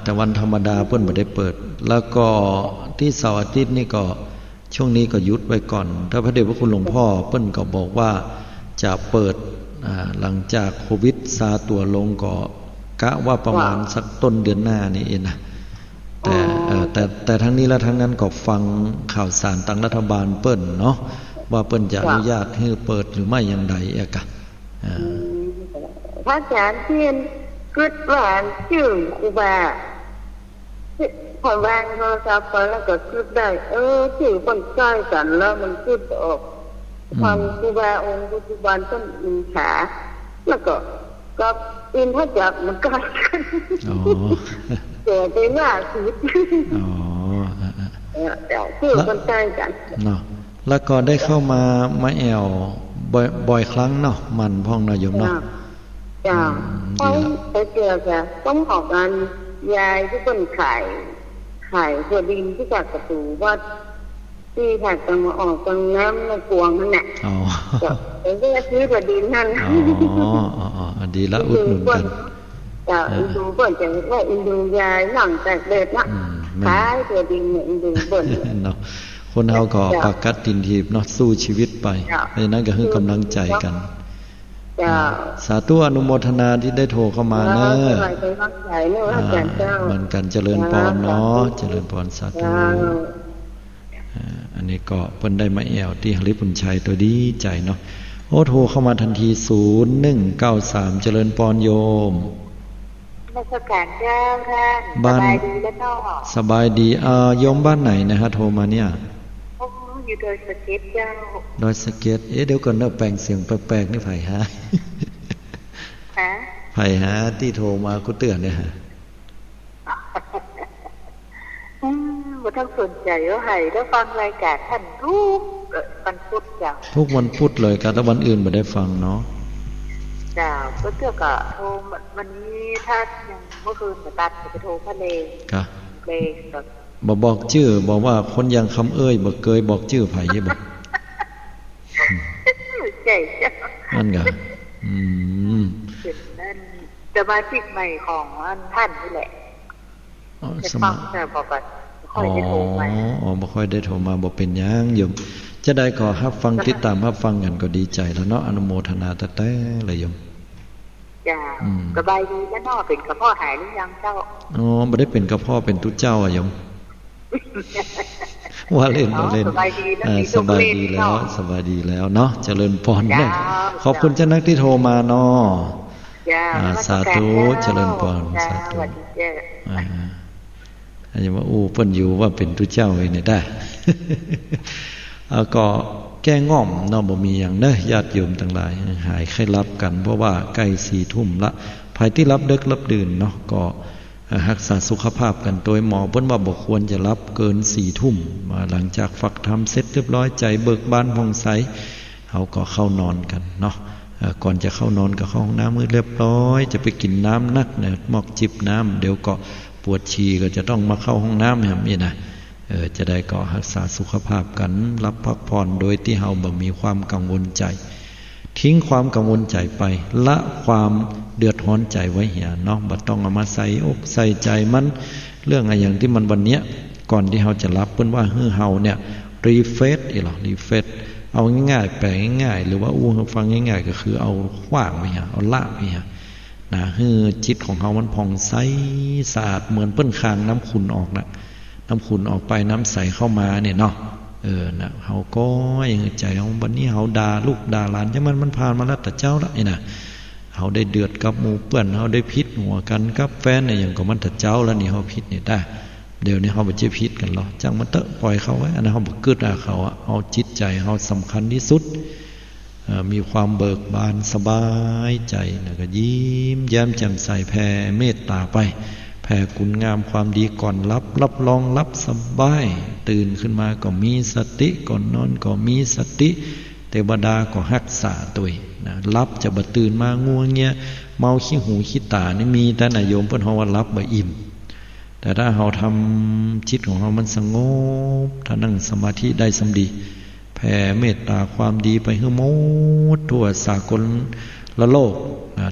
แต่วันธรรมดาเปิ้นบ่ได้เปิดแล้วก็ที่เสาร์อาทิตย์นี่ก็ช่วงนี้ก็หยุดไว้ก่อนถ้าพระเดชพระคุณหลวงพ่อเปิ้นก็บอกว่าจะเปิดหลังจากโควิดซาตัวลงก็กะว่าประมาณสักต้นเดือนหน้านี่เองนะแต่ทั้งนี้และทั้งนั้นก็ฟังข่าวสารทางรัฐบาลเปิ้นเนาะว่าเปิ้นจะอนุญาตให้เปิดหรือไม่อย่างไรกะพระอาจารย์เทียนกึดว่าชื่อครูบาพอวางโทรศัพท์ไปแล้วก็กึดได้ชื่อคนใกล้กันแล้วมันกึดออกความครูบาองค์ปัจจุบันต้นอินขาแล้วก็กับอินทจักรมันใกล้กันเกิดเป็นว่าชีวิตชื่อคนใกล้กันเนาะแล้วก็ได้เข้ามาแอวบ่อยครั้งเนาะมันพ่องนายโยมเนาะจ้าเขาไปเจอกันต้องออกกันยายที่คนขายหัวดินที่จากประตูวัดที่ถัดกันมาออกตรงน้ำในกวงนั่นแหละแต่ก็ซื้อหัวดินนั่นดีละอุดหนุนกันจะอินดูเปิ่นจะว่าอินดูยายหลังแต่เด็ดนะขายหัวดินเนี่ยอินดูเปิ่นเนาะคนเฮาก็ปากกัดตินทีบเนาะสู้ชีวิตไปเพราะนั้นก็คือกำลังใจกันสาธุอนุโมทนาที่ได้โทรเข้ามาเนอะเหมือนกันเจริญพรเนาะเจริญพรสาธุอันนี้ก็เพิ่นได้มาแอวที่หริพุนชัยตัวดีใจเนาะโอ้โทรเข้ามาทันที0193เจริญพรโยมราชการเจ้าค่ะสบายดีแล้วเนาะสบายดีโยมบ้านไหนนะฮะโทรมาเนี่ยอยู่โดยสเก็ตเจ้าโดยสเก็ตเดี๋ยวก่อนเนาะแปลงเสียงแปลกๆนี่ไผหาไผหาที่โทรมากูเตือนเนี่ยฮะบ่ต้องสนใจว่าให้ได้ฟังรายการท่านทุกวันพุธจ้ะทุกวันพุธเลยครับแล้ววันอื่นบ่ได้ฟังเนาะ จ้าก็เทื่อก็โทรวันนี้ถ้ายังเมื่อคืนก็ตัดจะไปโทรพระเลงกะเลงแบบ บ่บอกชื่อบอกว่าคนยังคำเอ้ยบ่เคยบอกชื่อไผใช่บ่ใช่จ้ะนั่นกะเป็นนั่นสมาชิกใหม่ของท่านนี่แหละจะฟังแต่บอกว่าค่อยได้โทรมาบ่ค่อยได้โทรมาบ่เป็นหยังโยมจะได้ขอรับฟังติดตามรับฟังกันก็ดีใจแล้วเนาะอนุโมทนาแต่เลยโยมจ้าสบายดีแล้วเนาะเป็นกระเพาะหายหรือยังเจ้าบ่ได้เป็นกระเพาะเป็นตุ๊เจ้าอ่ะโยมว่าเล่นสบายดีแล้วสบายดีแล้วเนาะเจริญพรนะขอบคุณเจ้านักที่โทรมาเนาะสาธุเจริญพรสาธุอาจจะว่าเพิ่นอยู่ว่าเป็นตุ๊เจ้าเองเนี่ยได้ก็แก้ง่อมเนาะบ่มีหยังเด้อญาติโยมทั้งหลายหายไข้รับกันเพราะว่าใกล้4 ทุ่มละภายที่รับดึกรับดื่นเนาะก็รักษาสุขภาพกันโดยหมอเพิ่นว่าบ่ควรจะรับเกิน4 ทุ่มมาหลังจากฟักธรรมเสร็จเรียบร้อยใจเบิกบานผ่องใสเฮาก็เข้านอนกันเนาะก่อนจะเข้านอนก็เข้าห้องน้ำมื้อเรียบร้อยจะไปกินน้ำนักเนี่ยมอกจิบน้ำเดี๋ยวก็ปวดฉี่ก็จะต้องมาเข้าห้องน้ำแบบนี้นะจะได้ก็รักษาสุขภาพกันรับพักผ่อนโดยที่เฮาบ่มีความกังวลใจทิ้งความกังวลใจไปละความเดือดร้อนใจไว้เหียเนาะบ่ต้องเอามาใส่อกใส่ใจมันเรื่องอะไรอย่างที่มันวันเนี้ยก่อนที่เฮาจะรับเพิ่นว่าเฮาเนี่ยรีเฟรชอีหรอรีเฟรชเอาง่ายๆแปลง่ายๆหรือว่าฟังง่ายๆก็คือเอาขว้างไปหาเอาละไปหานะจิตของเฮามันผ่องใสสะอาดเหมือนเปิ้นคางน้ำขุ่นออกนะน้ำขุ่นออกไปน้ำใสเข้ามาเนี่ยเนาะนะเฮาก็ยังใจเฮาวันนี้เฮาด่าลูกด่าหลานจังมันผ่านมาแล้วแต่เจ้าละนี่นะเฮาได้เดือดกับหมู่เพื่อนเฮาได้พิษหัวกันกับแฟนเนี่ยอย่างก็มันแต่เจ้าแล้วนี่เฮาพิษนี่ได้เดี๋ยวนี้เฮาบ่จะพิษกันหรอกจังมันเตอะปล่อยเขาไว้อันนั้นเฮาบ่กึดเขาเอาจิตใจเฮาสำคัญที่สุดมีความเบิกบานสบายใจแล้วก็ยิ้มแย้มแจ่มใสแผ่เมตตาไปแผ่คุณงามความดีก่อนรับรองรับสบายตื่นขึ้นมาก็มีสติก่อนนอนก็มีสติเทวดาก็รักษาตัวนะรับจะบ่ตื่นมางัวเงี้ยเมาขี้หูขี้ตานี่มีแต่นายโยมเพิ่นเฮาว่ารับบ่อิ่มแต่ถ้าเฮาทำจิตของเฮามันสงบถ้านั่งสมาธิได้สำดีแผ่เมตตาความดีไปให้หมดทั่วสากลละโลก